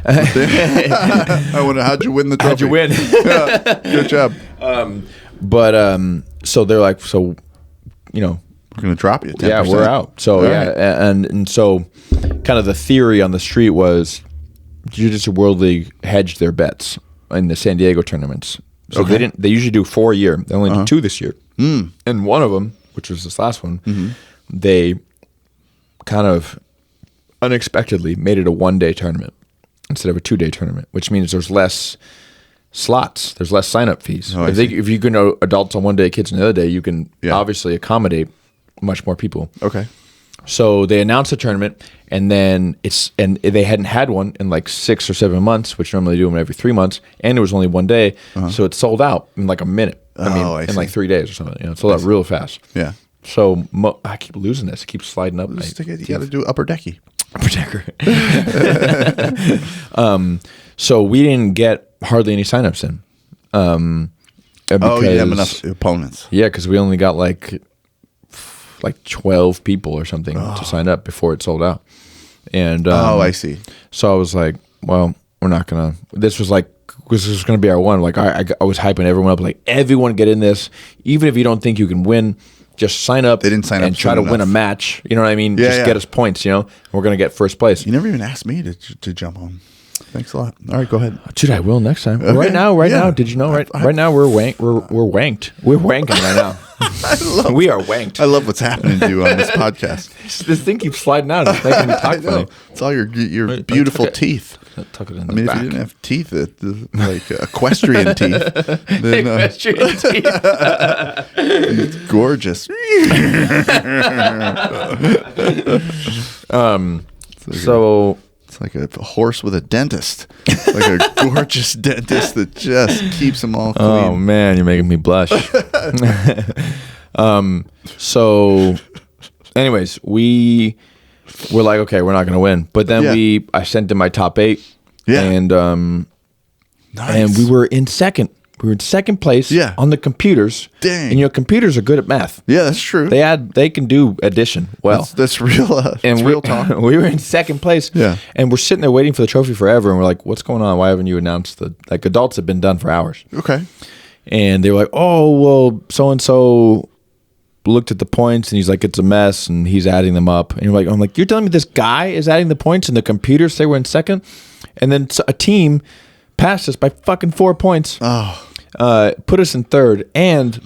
I wonder, how'd you win the trophy? How'd you win? Yeah, good job. But so they're like, so you know, We're going to drop you 10%. yeah, we're out. So All yeah, right. and so kind of the theory on the street was Jiu Jitsu World League hedged their bets in the San Diego tournaments. So Okay. they usually do 4 a year. They only did 2 this year. And one of them, which was this last one, they kind of unexpectedly made it a 1-day tournament instead of a 2-day tournament, which means there's less slots. There's less sign-up fees. Oh, I see. If you can know adults on one day, kids on the other day, you can Yeah. obviously accommodate much more people. Okay. So they announced the tournament, and then they hadn't had one in like 6 or 7 months, which normally do them every 3 months, and it was only 1 day, so it sold out in like a minute. I in like see. 3 days or something. You know, it sold out real fast. Yeah. So I keep losing this. It keeps sliding up. You got to do upper decky. Protector. So we didn't get hardly any signups in. Oh, you didn't have enough opponents. Yeah, because we only got like 12 people or something to sign up before it sold out. And I see. So I was like, well, we're not gonna. This was gonna be our one. Like I was hyping everyone up. Like everyone get in this, even if you don't think you can win. Just sign up. They didn't sign up and try to soon win a enough. match. You know what I mean? Yeah, Just yeah. get us points. You know, we're gonna get first place. You never even asked me to jump on. Thanks a lot. All right, go ahead. Dude, I will next time. Okay. Right now, Yeah. did you know? Right now, we're wanked. We're wanking right now. We are wanked. I love what's happening to you on this podcast. This thing keeps sliding out. It's making me I talk know. funny. It's all your Wait, beautiful tuck it- teeth. Tuck it in I the mean, back. if you didn't have teeth, like equestrian teeth, then Equestrian teeth. it's gorgeous. So It's like a horse with a dentist, like a gorgeous dentist that just keeps them all clean. oh man, you're making me blush. So anyways, we were like, okay, we're not gonna win. But then Yeah. I sent in my top 8. Yeah. And Nice. and we were in second. We were in second place Yeah. on the computers. Dang. And computers are good at math. Yeah, that's true. They can do addition well. That's real. And It's real talk. we were in second place. Yeah. And we're sitting there waiting for the trophy forever. And we're like, what's going on? Why haven't you announced adults have been done for hours? Okay. And they were like, oh, well, so-and-so looked at the points and he's like, it's a mess, and he's adding them up. And I'm like, you're telling me this guy is adding the points and the computer say we're in second? And then a team passed us by fucking 4 points. Put us in third. And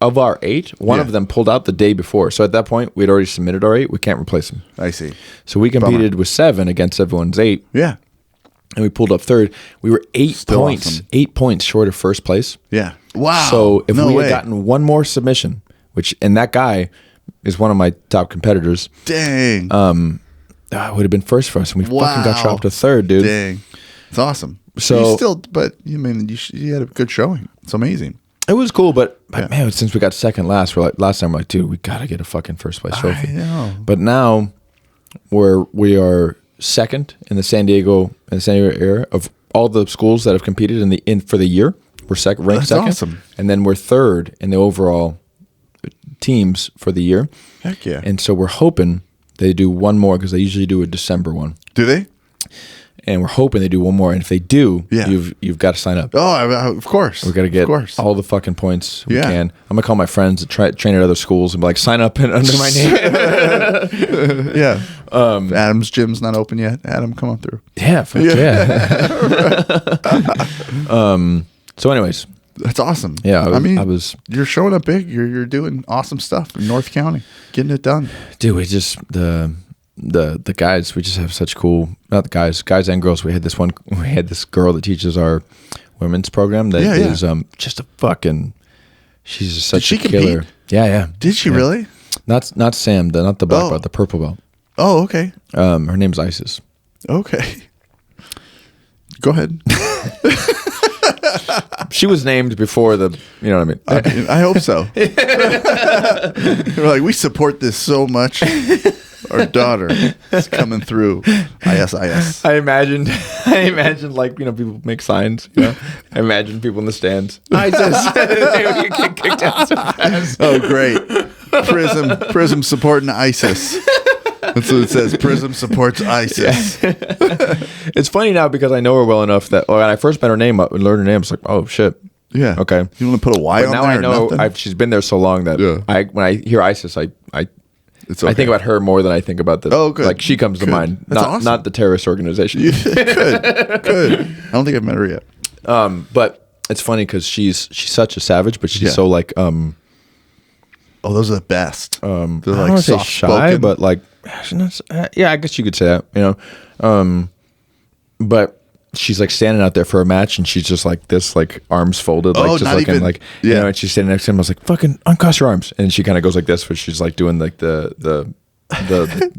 of our 8, one of them pulled out the day before. So at that point, we'd already submitted our 8. We can't replace him. I see. So we competed with 7 against everyone's 8. Yeah. And we pulled up third. We were 8 Still points, awesome. 8 points short of first place. Yeah. Wow. So if No we way. had gotten one more submission, and that guy is one of my top competitors, Dang. it would have been first for us, and we fucking got dropped to third, dude. Dang. It's awesome. So- you still, but you mean you had a good showing. It's amazing. It was cool, but man, since we got second last, last time we're like, dude, we gotta get a fucking first place trophy. I know. But now we are second in the San Diego area of all the schools that have competed for the year. We're ranked That's second, awesome. and then we're third in the overall teams for the year. Heck yeah. And so we're hoping they do one more, because they usually do a December one. Do they? And we're hoping they do one more. And if they do, Yeah. you've got to sign up. Oh, of course. We got to get Of course. all the fucking points we Yeah. can. I'm gonna call my friends that train at other schools and be like, sign up under my name. Yeah. Adam's gym's not open yet. Adam, come on through. Yeah, fuck yeah. So, anyways, That's awesome. Yeah, I was You're showing up big. You're doing awesome stuff in North County, getting it done. dude, we just the guys. We just have such cool. Not the guys and girls. We had this girl that teaches our women's program that is just a fucking. She's just such she a killer. compete? Yeah. Did she Yeah. really? Not Sam, not the black Oh. belt, the purple belt. Oh, okay. Her name's Isis. Okay. Go ahead. She was named before the, you know what I mean? I hope so. We're like, we support this so much. Our daughter is coming through. ISIS. I imagined like, people make signs, I imagine people in the stands. Isis. They would get kicked out so fast. Oh, great. Prism supporting ISIS. That's what it says. Prism supports ISIS. It's funny now because I know her well enough that when I first met her name and learned her name, it's like, oh shit. Yeah. Okay. You want to put a Y But on now there? I or know nothing? she's been there so long that when I hear Isis, I It's okay. I think about her more than I think about the. Oh, good. Like she comes to Good. mind, That's not awesome. not the terrorist organization. Good. I don't think I've met her yet. But it's funny because she's such a savage, but she's so like Oh, those are the best. They're I don't like want to say soft shy, spoken. but like yeah, I guess you could say that. But she's like standing out there for a match, and she's just like this, like arms folded, like just not looking even- like yeah. and she's standing next to him. I was like, "Fucking uncross your arms," and she kind of goes like this, but she's like doing like the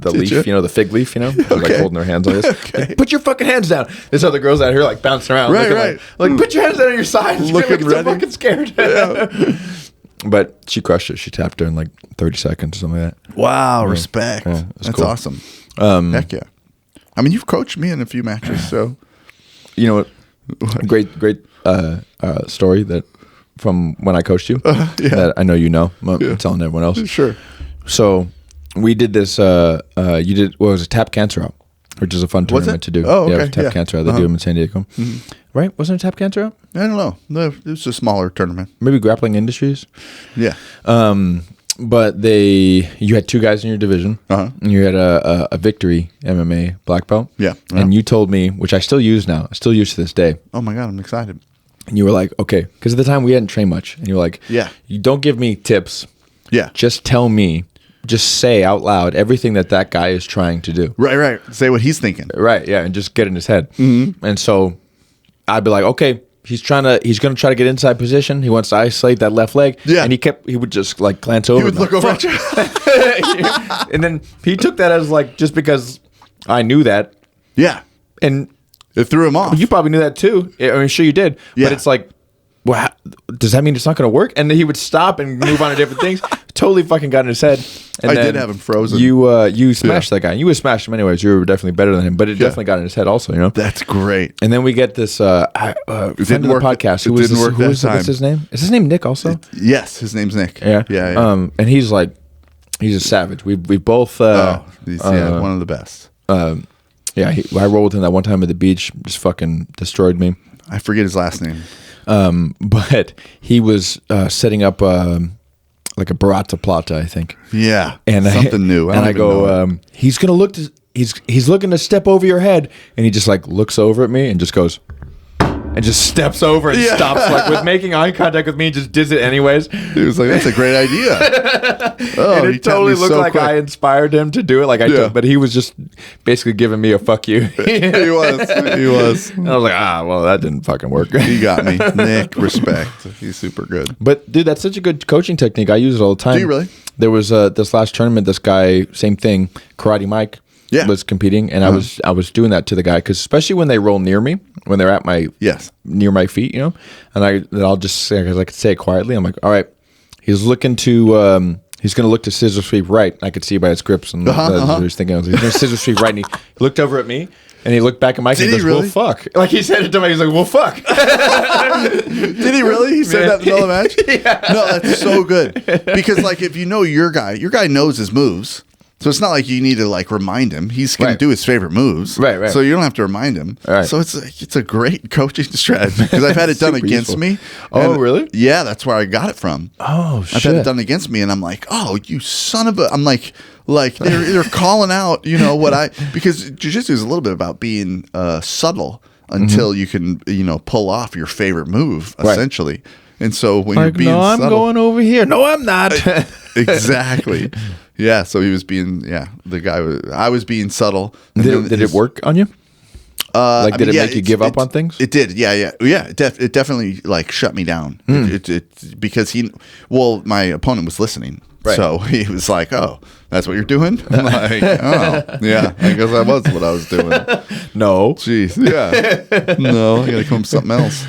leaf, you? the fig leaf, like holding her hands like this. Okay. Like, put your fucking hands down. There's other girls out here like bouncing around, Right, looking right. like put your hands down on your sides, Looking so ready. fucking scared. But she crushed it. She tapped her in like 30 seconds or something like that. Wow, respect. Yeah, it was That's cool. awesome. Heck yeah. I mean, you've coached me in a few matches, so You know what? Great story that from when I coached you that I know you know. I'm telling everyone else. sure. So we did this. You did what was it? Tap Cancer Out, which is a fun Was tournament it? to do. Oh, Yeah, okay. Tap Yeah. Cancer Out. They do them in San Diego, right? Wasn't it Tap Cancer Out? I don't know. No, it was a smaller tournament. Maybe Grappling Industries. Yeah. But you had 2 guys in your division. Uh-huh. And you had a Victory MMA black belt. Yeah. And you told me, which I still use now. I still use to this day. Oh my God, I'm excited. And you were like, okay, because at the time we hadn't trained much. And you were like, Yeah. you don't give me tips. Yeah. Just tell me, just say out loud everything that guy is trying to do. Right. Say what he's thinking. Right, yeah, and just get in his head. Mm-hmm. And so I'd be like, okay, he's going to try to get inside position. He wants to isolate that left leg. Yeah. And he would just like glance over. He would and look like, over at you. and then he took that as like, just because I knew that. Yeah. And It threw him off. you probably knew that too. I mean, sure you did. Yeah. But it's like, well, does that mean it's not going to work? And then he would stop and move on to different things. Totally fucking got in his head. And I then did have him frozen. You smashed that guy. You would smash him anyways. You were definitely better than him. But it definitely got in his head also, That's great. And then we get this friend of the work- podcast. it Who was didn't this? work Who that was time. what's his name? Is his name Nick also? Yes, his name's Nick. Yeah. Yeah. And he's like, he's a savage. We both. He's one of the best. Yeah. I rolled with him that one time at the beach. Just fucking destroyed me. I forget his last name. But he was setting up like a burrata plata, I think. Yeah, And something new. I go, he's gonna look. He's looking to step over your head, and he just like looks over at me and just goes, and just steps over and stops, like with making eye contact with me, and just does it anyways. He was like, "That's a great idea." And it totally looked like I inspired him to do it. Like but he was just basically giving me a fuck you. He was. And I was like, well, that didn't fucking work. He got me. Nick, respect. He's super good. But dude, that's such a good coaching technique. I use it all the time. Do you really? There was this last tournament. This guy, same thing, Karate Mike. Yeah. Was competing, and I was doing that to the guy, because especially when they roll near me, when they're at my near my feet, and I'll just say, because I could say it quietly, I'm like, all right, he's looking to he's going to look to scissor sweep right. I could see by his grips, and that's what he was thinking. I was like, he's going to scissor sweep right, and he looked over at me, and he looked back at Mike, and he goes, well, fuck. Like he said it to me, he's like, well, fuck. Did he really? He said that in the middle of the match? Yeah. No, that's so good, because like if you know your guy knows his moves. So it's not like you need to like remind him. He's going to do his favorite moves. Right. So you don't have to remind him. Right. So it's a great coaching strategy, because I've had it done against me. Oh, really? Yeah, that's where I got it from. Oh, shit. I've had it done against me, and I'm like, oh, you son of a... I'm like they're calling out, because jiu-jitsu is a little bit about being subtle until you can, pull off your favorite move, essentially. And so when you're being I'm subtle, going over here. No, I'm not. Exactly. Yeah. So he was being, the guy I was being subtle. Did it work on you? Did it make you give up on things? It did. Yeah. It definitely like shut me down. It because my opponent was listening. Right. So he was like, "Oh, that's what you're doing?" I'm like, "Oh, yeah, I guess that was what I was doing." No. Jeez. Yeah. No, I got to come up with something else.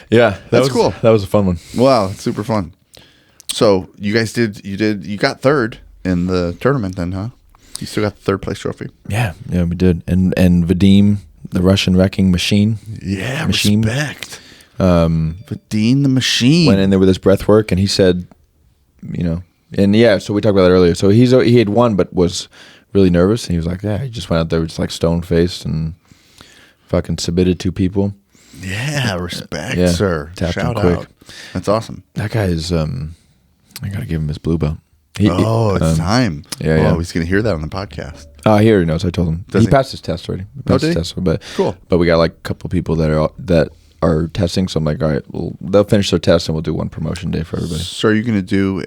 Yeah, that's cool. That was a fun one. Wow, it's super fun. So you guys you got third in the tournament then, huh? You still got the third place trophy. Yeah, we did. And Vadim, the Russian wrecking machine. Yeah, respect. Vadim the machine went in there with his breath work, and he said, and yeah, so we talked about that earlier. So he had won, but was really nervous, and he was like, yeah, he just went out there just like stone faced and fucking submitted 2 people. Yeah, respect, sir. Shout out. That's awesome. That guy is, I got to give him his blue belt. It's time. Yeah. He's going to hear that on the podcast. He already knows. I told him. He passed his test already. Cool. But we got like a couple people that are testing. So I'm like, all right, well, they'll finish their test and we'll do one promotion day for everybody. So are you going to do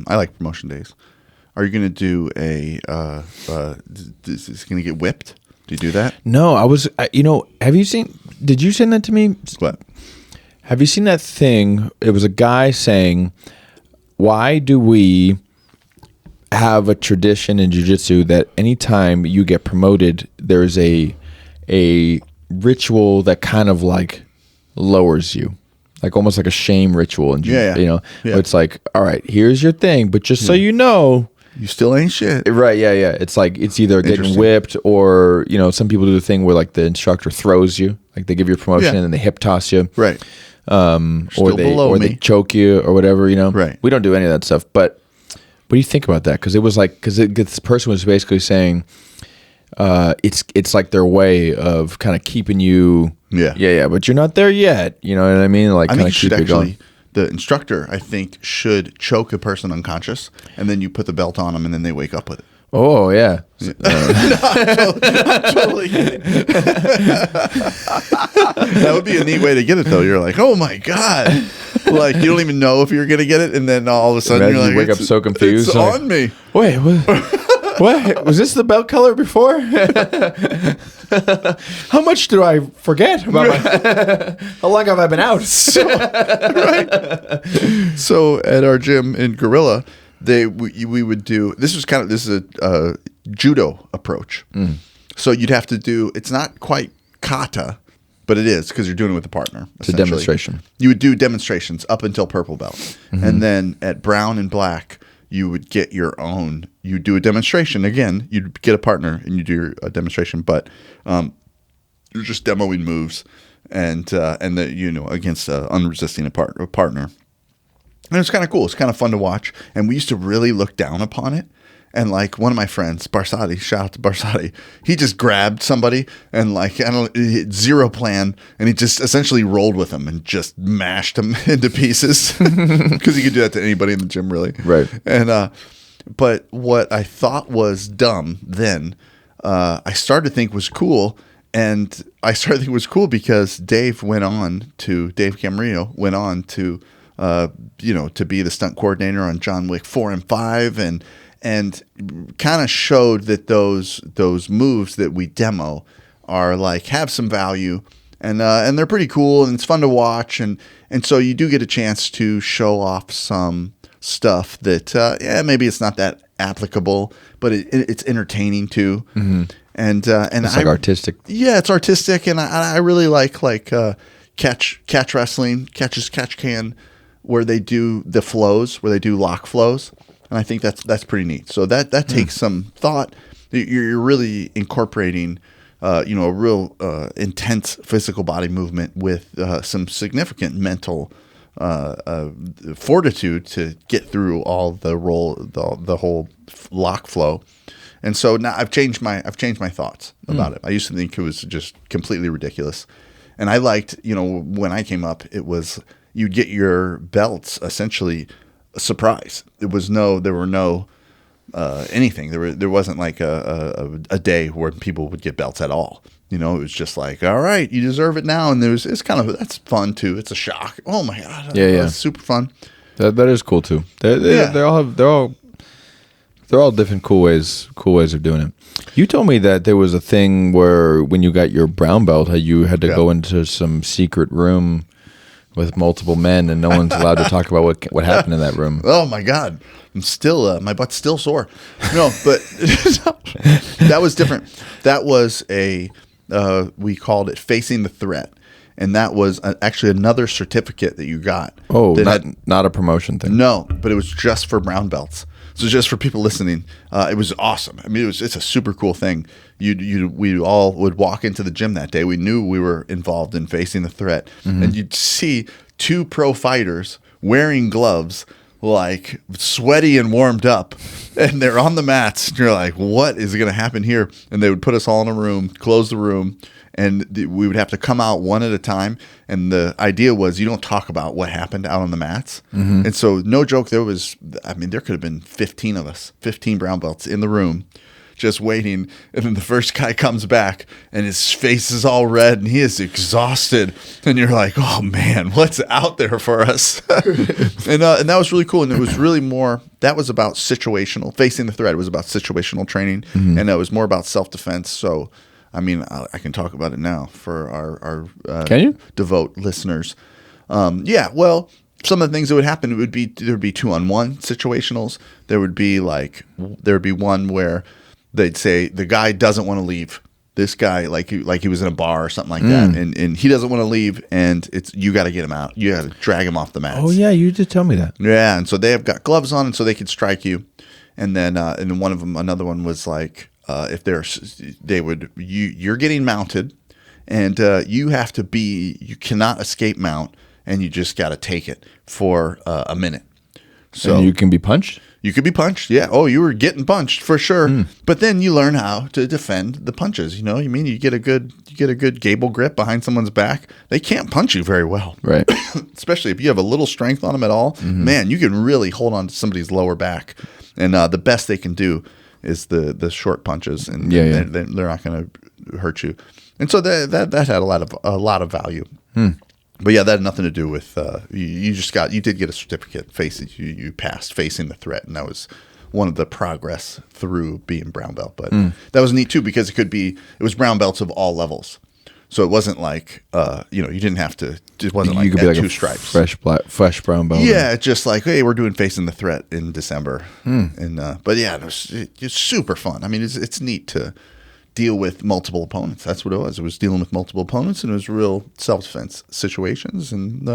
I like promotion days. Are you going to do is this going to get whipped? Do you do that? No, did you send that to me? What? Have you seen that thing? It was a guy saying, why do we have a tradition in jiu-jitsu that anytime you get promoted, there's a ritual that kind of like lowers you, like almost like a shame ritual. And where it's like, all right, here's your thing, but just so you know, you still ain't shit. Right, yeah. It's like it's either getting whipped or, some people do the thing where like the instructor throws you, like they give you a promotion and then they hip toss you. Right. Or they choke you or whatever, Right. We don't do any of that stuff. But what do you think about that? Because it was like, this person was basically saying it's like their way of kind of keeping you. Yeah. But you're not there yet. You know what I mean? Like, I think keep it going. The instructor, I think, should choke a person unconscious, and then you put the belt on them, and then they wake up with it. Oh, yeah. No, I'm totally kidding. That would be a neat way to get it, though. You're like, oh, my God. Like, you don't even know if you're going to get it, and then all of a sudden you're like, you wake up so confused. It's on me. Wait, what? Was this the belt color before? How much do I forget about how long have I been out? So at our gym in Gorilla, we would do this is a judo approach. So you'd have to do, it's not quite kata, but it is because you're doing it with a partner. It's a demonstration. You would do demonstrations up until purple belt, and then at brown and black you would get your own. You do a demonstration again. You'd get a partner and you do a demonstration, but you're just demoing moves and against unresisting a partner. And it's kind of cool. It's kind of fun to watch. And we used to really look down upon it. And like one of my friends, Barsati, shout out to Barsati, he just grabbed somebody and like, I don't know, zero plan. And he just essentially rolled with him and just mashed him into pieces because he could do that to anybody in the gym, really. Right. And, but what I thought was dumb then, I started to think was cool. And I started to think it was cool because Dave Camarillo went on to, to be the stunt coordinator on John Wick 4 and 5 and kind of showed that those moves that we demo are like have some value and they're pretty cool and it's fun to watch. And so you do get a chance to show off some stuff that, maybe it's not that applicable, but it's entertaining too. Mm-hmm. And it's like artistic. Yeah, it's artistic, and I really like catch wrestling, catch can, where they do the flows, where they do lock flows, and I think that's pretty neat. So that takes some thought. You're really incorporating, a real intense physical body movement with some significant mental fortitude to get through all the whole lock flow. And so now I've changed my thoughts about it. I used to think it was just completely ridiculous. And I liked, when I came up, it was you get your belts essentially a surprise. There were no anything. There wasn't like a day where people would get belts at all. It was just like, all right, you deserve it now. And it's kind of, that's fun too. It's a shock. Oh my God. Yeah. It's super fun. That is cool too. They're all different cool ways of doing it. You told me that there was a thing where when you got your brown belt, you had to go into some secret room with multiple men, and no one's allowed to talk about what happened in that room. Oh my God, I'm still my butt's still sore. No, but that was different. That was we called it Facing the Threat. And that was actually another certificate that you got. Oh, not a promotion thing. No, but it was just for brown belts. So just for people listening, it was awesome. I mean, it's a super cool thing. We all would walk into the gym that day. We knew we were involved in Facing the Threat. Mm-hmm. And you'd see two pro fighters wearing gloves, like sweaty and warmed up. And they're on the mats. And you're like, what is going to happen here? And they would put us all in a room, close the room. And we would have to come out one at a time. And the idea was you don't talk about what happened out on the mats. Mm-hmm. And so no joke, there could have been 15 of us, 15 brown belts in the room just waiting. And then the first guy comes back and his face is all red and he is exhausted. And you're like, oh man, what's out there for us? and that was really cool. And it was really that was about situational, Facing the Threat. It was about situational training. Mm-hmm. And it was more about self-defense. So, I mean, I can talk about it now for our can you? Devote listeners. Well, some of the things that would happen there'd be 2-on-1 situationals. There would be one where they'd say the guy doesn't want to leave. This guy, like he was in a bar or something like that, and he doesn't want to leave, and you got to get him out. You got to drag him off the mats. Oh yeah, you did tell me that. Yeah, and so they have got gloves on, and so they could strike you. And then one of them, another one was like. If you're getting mounted and you cannot escape mount and you just got to take it for a minute. So and you can be punched? You could be punched. Yeah. Oh, you were getting punched for sure. But then you learn how to defend the punches. You get a good gable grip behind someone's back. They can't punch you very well. Right. Especially if you have a little strength on them at all. Mm-hmm. Man, you can really hold on to somebody's lower back. And the best they can do is the short punches, and they're not going to hurt you, and so that had a lot of value. But yeah, that had nothing to do with you did get a certificate. You passed Facing the Threat, and that was one of the progress through being brown belt. But that was neat too because it was brown belts of all levels. So it wasn't like, you didn't have to. It wasn't like, could be like 2 stripes, fresh brown belt. Yeah, it's just like, hey, we're doing Facing the Threat in December, and but yeah, it's super fun. I mean, it's neat to deal with multiple opponents. That's what it was. It was dealing with multiple opponents, and it was real self-defense situations, and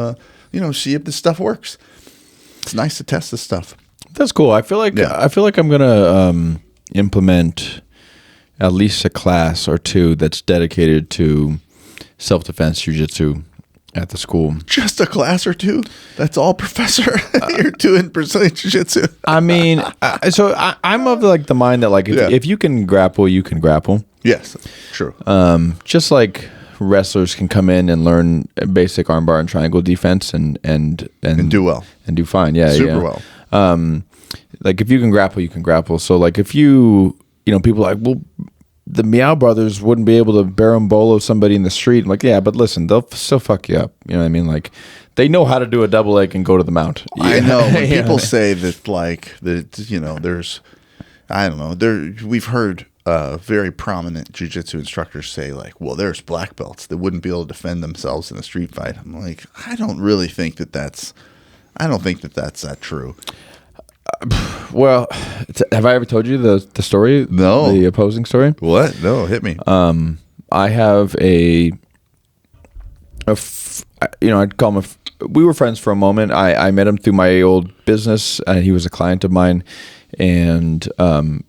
see if this stuff works. It's nice to test this stuff. That's cool. I feel like I'm gonna implement at least a class or two that's dedicated to self-defense jiu-jitsu at the school. Just a class or two. That's all, Professor. You're doing Brazilian Jiu-Jitsu. I mean, I'm of like the mind that like if you can grapple, you can grapple. Yes, true. Just like wrestlers can come in and learn basic armbar and triangle defense and do well and do fine. Yeah, super well. Like if you can grapple, you can grapple. So like if you people are like, well, the Meow Brothers wouldn't be able to berimbolo somebody in the street. I'm like, yeah, but listen, they'll still fuck you up. You know what I mean? Like they know how to do a double leg and go to the mount. I know when people say that, like that, there's, I don't know, we've heard very prominent jiu-jitsu instructors say like, well, there's black belts that wouldn't be able to defend themselves in a street fight. I'm like, I don't really think that's that true. Well, have I ever told you the story? No. The opposing story? What? No, hit me. I have I'd call him we were friends for a moment. I met him through my old business, and he was a client of mine, and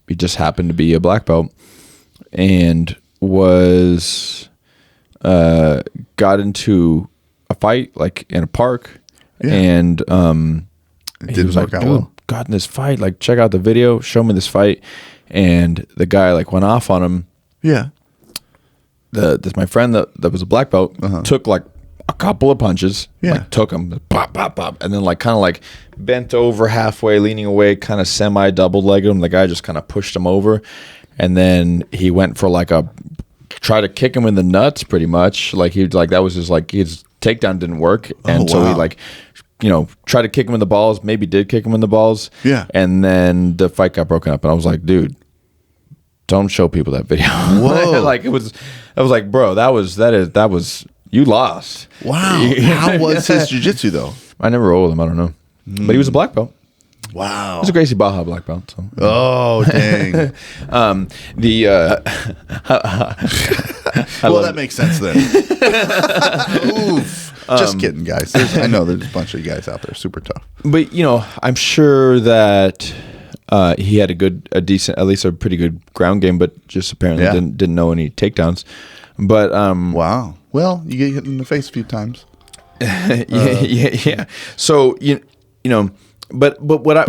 he just happened to be a black belt, and got into a fight like in a park, and it didn't work out well. Got in this fight, like check out the video, show me this fight, and the guy like went off on him. Yeah. This my friend that was a black belt took like a couple of punches. Yeah. Like, took him, pop, pop, pop, and then like kind of like bent over halfway, leaning away, kind of semi double legged him. The guy just kind of pushed him over, and then he went for like try to kick him in the nuts, pretty much. Like he like that was his takedown didn't work, and so he like tried to kick him in the balls. Maybe did kick him in the balls. Yeah, and then the fight got broken up, and I was like, dude, don't show people that video. Whoa. Like I was like, bro, that was you lost. Wow. How was his jiu-jitsu though? I never rolled with him. I don't know, but he was a black belt. Wow. He was a Gracie Baja black belt. So. Oh dang. Well, that makes sense then. Oof. Just kidding, guys. I know there's a bunch of you guys out there super tough. But I'm sure that he had a decent, at least a pretty good ground game, but just apparently didn't know any takedowns. But wow. Well, you get hit in the face a few times. Yeah. So but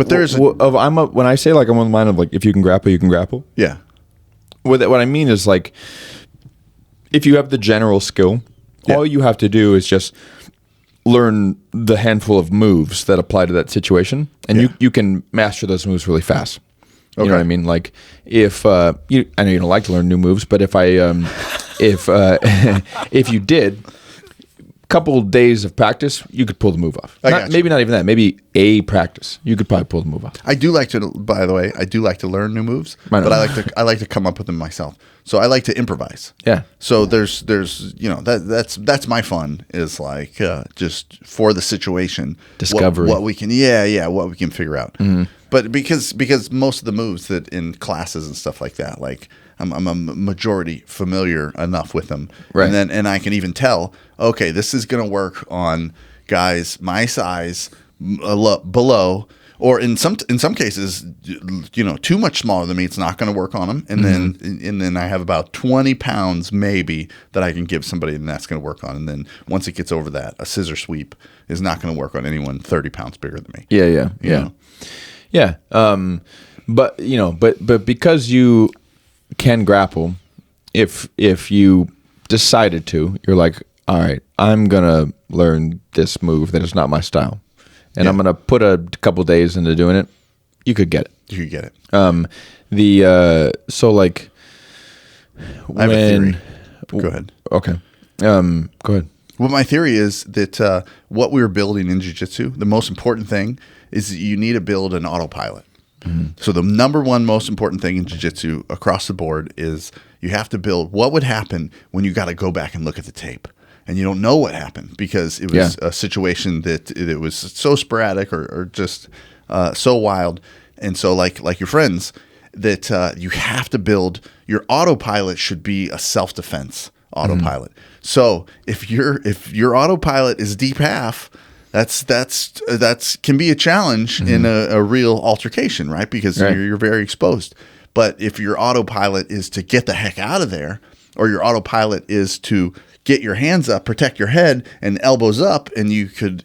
there's when I say like I'm on the line of like if you can grapple, you can grapple. Yeah. What I mean is like if you have the general skill, all you have to do is just learn the handful of moves that apply to that situation, and you can master those moves really fast. You know what I mean? Like if I know you don't like to learn new moves, but if if you did a couple days of practice, you could pull the move off. Maybe not even that. Maybe a practice, you could probably pull the move off. I do like to. By the way, I do like to learn new moves, but I like to come up with them myself. So I like to improvise. Yeah. So there's that's my fun is like just for the situation discovery what we can what we can figure out. Mm-hmm. But because most of the moves that in classes and stuff like that, like I'm a majority familiar enough with them, right? And I can even tell, okay, this is going to work on guys my size below. Or in some cases, too much smaller than me, it's not going to work on them. And then I have about 20 pounds maybe that I can give somebody, and that's going to work on. And then once it gets over that, a scissor sweep is not going to work on anyone 30 pounds bigger than me. Yeah. But because you can grapple, if you decided to, you're like, all right, I'm gonna learn this move that is not my style. And I'm going to put a couple days into doing it. You could get it. You could get it. So like, I have a theory. Go ahead. Okay. Go ahead. Well, my theory is that what we're building in jiu-jitsu, the most important thing is that you need to build an autopilot. Mm-hmm. So the number one most important thing in jiu-jitsu across the board is you have to build what would happen when you got to go back and look at the tape. And you don't know what happened because it was a situation that it was so sporadic or just so wild. And so like your friends, that you have to build your autopilot should be a self-defense autopilot. Mm-hmm. So if your autopilot is deep half, that's can be a challenge in a real altercation, right? Because you're very exposed. But if your autopilot is to get the heck out of there, or your autopilot is to get your hands up, protect your head, and elbows up, and you can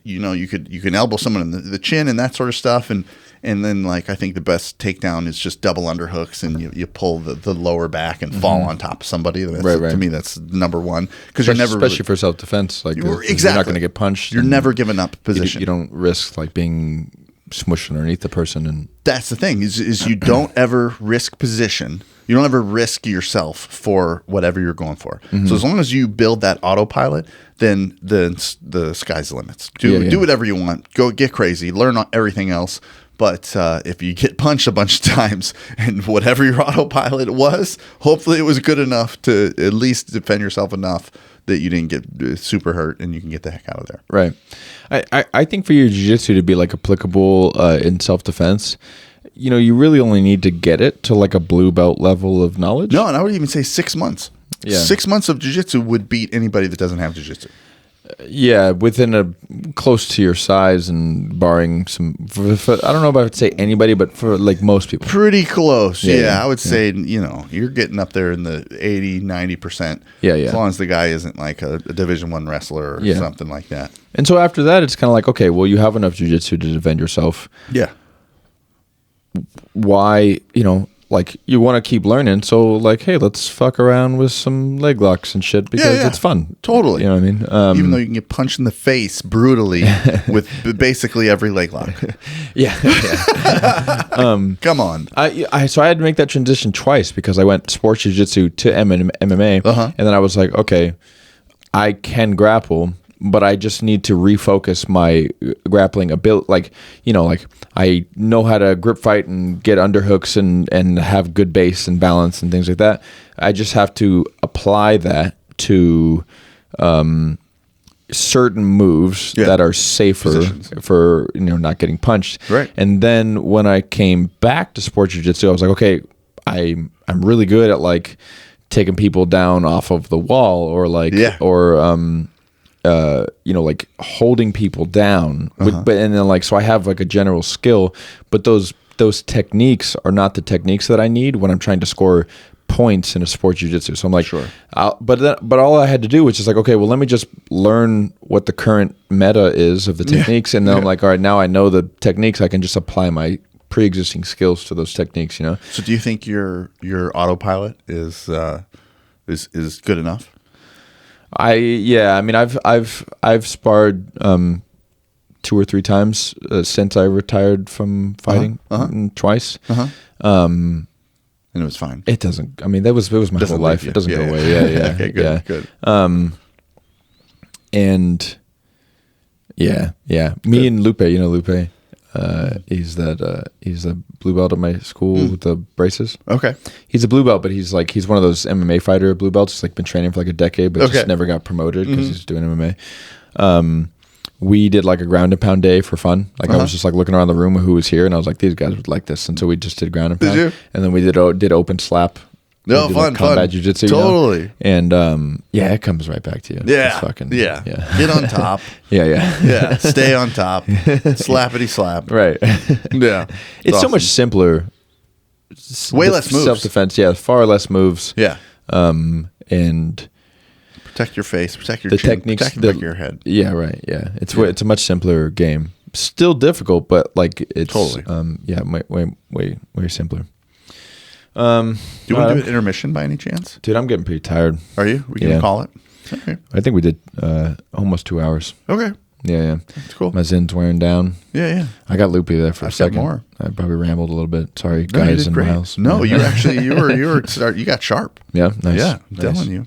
elbow someone in the chin and that sort of stuff, and then like I think the best takedown is just double underhooks, and you pull the lower back and fall on top of somebody. To me, that's number one, because you're never especially for self defense. Like you're not going to get punched. You're never giving up position. You don't risk like being smushed underneath the person, and that's the thing is you don't ever risk position. You don't ever risk yourself for whatever you're going for. So as long as you build that autopilot, then the sky's the limits. Do whatever you want. Go get crazy. Learn everything else. But if you get punched a bunch of times and whatever your autopilot was, hopefully it was good enough to at least defend yourself enough that you didn't get super hurt and you can get the heck out of there. Right. I think for your jiu-jitsu to be like applicable in self-defense, you really only need to get it to like a blue belt level of knowledge. No, and I would even say 6 months. Yeah. 6 months of jiu-jitsu would beat anybody that doesn't have jiu-jitsu. Yeah, within a close to your size and barring some. I don't know if I would say anybody, but for like most people, pretty close. Yeah, I would say you're getting up there in the 80-90%. Yeah. As long as the guy isn't like a Division I wrestler or something like that. And so after that, it's kind of like, okay, well, you have enough jiu-jitsu to defend yourself. Yeah. Why, like you want to keep learning, so like, hey, let's fuck around with some leg locks and shit because it's fun. Totally. You know what I mean? Even though you can get punched in the face brutally with basically every leg lock. Yeah. Come on. So I had to make that transition twice because I went sports jiu-jitsu to MMA, and then I was like, okay, I can grapple, but I just need to refocus my grappling ability. Like, I know how to grip fight and get underhooks and have good base and balance and things like that. I just have to apply that to certain moves that are safer for not getting punched. Right. And then when I came back to sports jiu-jitsu, I was like, okay, I'm really good at like taking people down off of the wall or like like holding people down, and then like, so I have like a general skill, but those techniques are not the techniques that I need when I'm trying to score points in a sports jiu-jitsu. So I'm like, sure. But all I had to do was just like, okay, well, let me just learn what the current meta is of the techniques. And then I'm like, all right, now I know the techniques. I can just apply my pre-existing skills to those techniques, So do you think your autopilot is good enough? I mean, I've sparred 2 or 3 times since I retired from fighting, twice. And it was fine. It doesn't. I mean, it was my whole life. It doesn't go away. Yeah. Okay, good. Good. And me and Lupe, Lupe. He's a blue belt at my school with the braces. Okay. He's a blue belt, but he's one of those MMA fighter blue belts. He's like been training for like a decade, but just never got promoted because he's doing MMA. We did like a ground and pound day for fun. Like I was just like looking around the room who was here, and I was like, these guys would like this, and so we just did ground and pound. Did you? And then we did open slap. No, fun, like combat jiu-jitsu. Totally. And it comes right back to you. Yeah. It's yeah. Get on top. Yeah. Stay on top. Slappity slap. Right. Yeah. It's so much simpler. Way less moves. Self-defense. Yeah. Far less moves. Yeah. And protect your face. Protect your chin. Techniques. Protect the back of your head. Yeah. Right. Yeah. It's a much simpler game. Still difficult, but like it's totally. Way simpler. Do you want to do an intermission by any chance? Dude, I'm getting pretty tired. Are you? We can call it. Okay. I think we did almost 2 hours. Okay. Yeah. That's cool. My zin's wearing down. Yeah. I got loopy there for a second. More. I probably rambled a little bit. Sorry, guys and Miles. No, you actually you got sharp. Yeah. Nice. Yeah. I'm nice. telling you.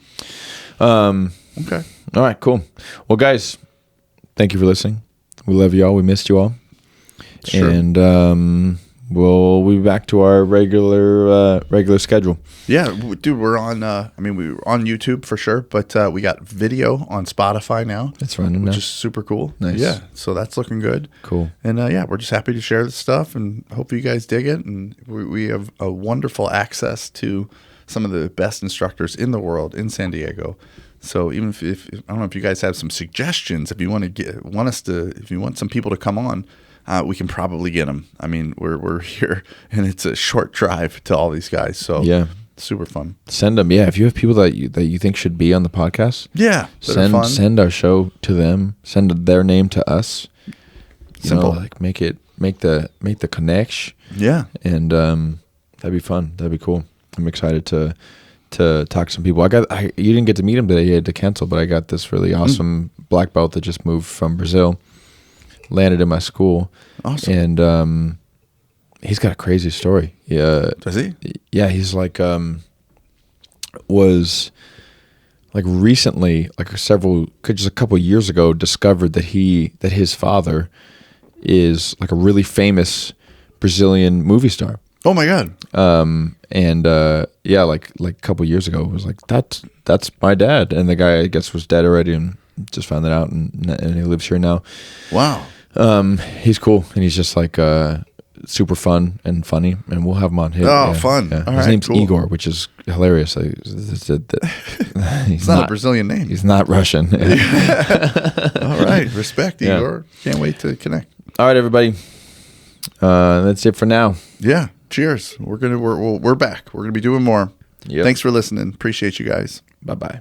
Okay. All right. Cool. Well, guys, thank you for listening. We love you all. We missed you all. Sure. And we'll be back to our regular schedule. Yeah, dude, we're on. we were on YouTube for sure, but we got video on Spotify now. It's running, which is super cool. Nice. Yeah, so that's looking good. Cool. And we're just happy to share this stuff, and hope you guys dig it. And we have a wonderful access to some of the best instructors in the world in San Diego. So even if I don't know if you guys have some suggestions, if you want if you want some people to come on. We can probably get them. I mean, we're here, and it's a short drive to all these guys. So yeah. super fun. Send them. Yeah, if you have people that you think should be on the podcast, Yeah, that are fun. send our show to them. Send their name to us. Simple. Like make the connection. Yeah. And that'd be fun. That'd be cool. I'm excited to talk to some people. You didn't get to meet him today. He had to cancel, but I got this really awesome black belt that just moved from Brazil, landed in my school. Awesome. And he's got a crazy story. Yeah. Does he? Yeah, he's like was like recently, like just a couple of years ago, discovered that his father is like a really famous Brazilian movie star. Oh my God. Yeah, like a couple of years ago, it was like that's my dad, and the guy I guess was dead already, and just found that out, and he lives here now. Wow. He's cool, and he's just like super fun and funny, and we'll have him on. Fun. Yeah. All His right, name's cool. Igor, which is hilarious. It's not a Brazilian name. He's not Russian. All right. Respect, Yeah. Igor. Can't wait to connect. All right, everybody. That's it for now. Yeah. Cheers. We're back. We're gonna be doing more. Yep. Thanks for listening. Appreciate you guys. Bye-bye.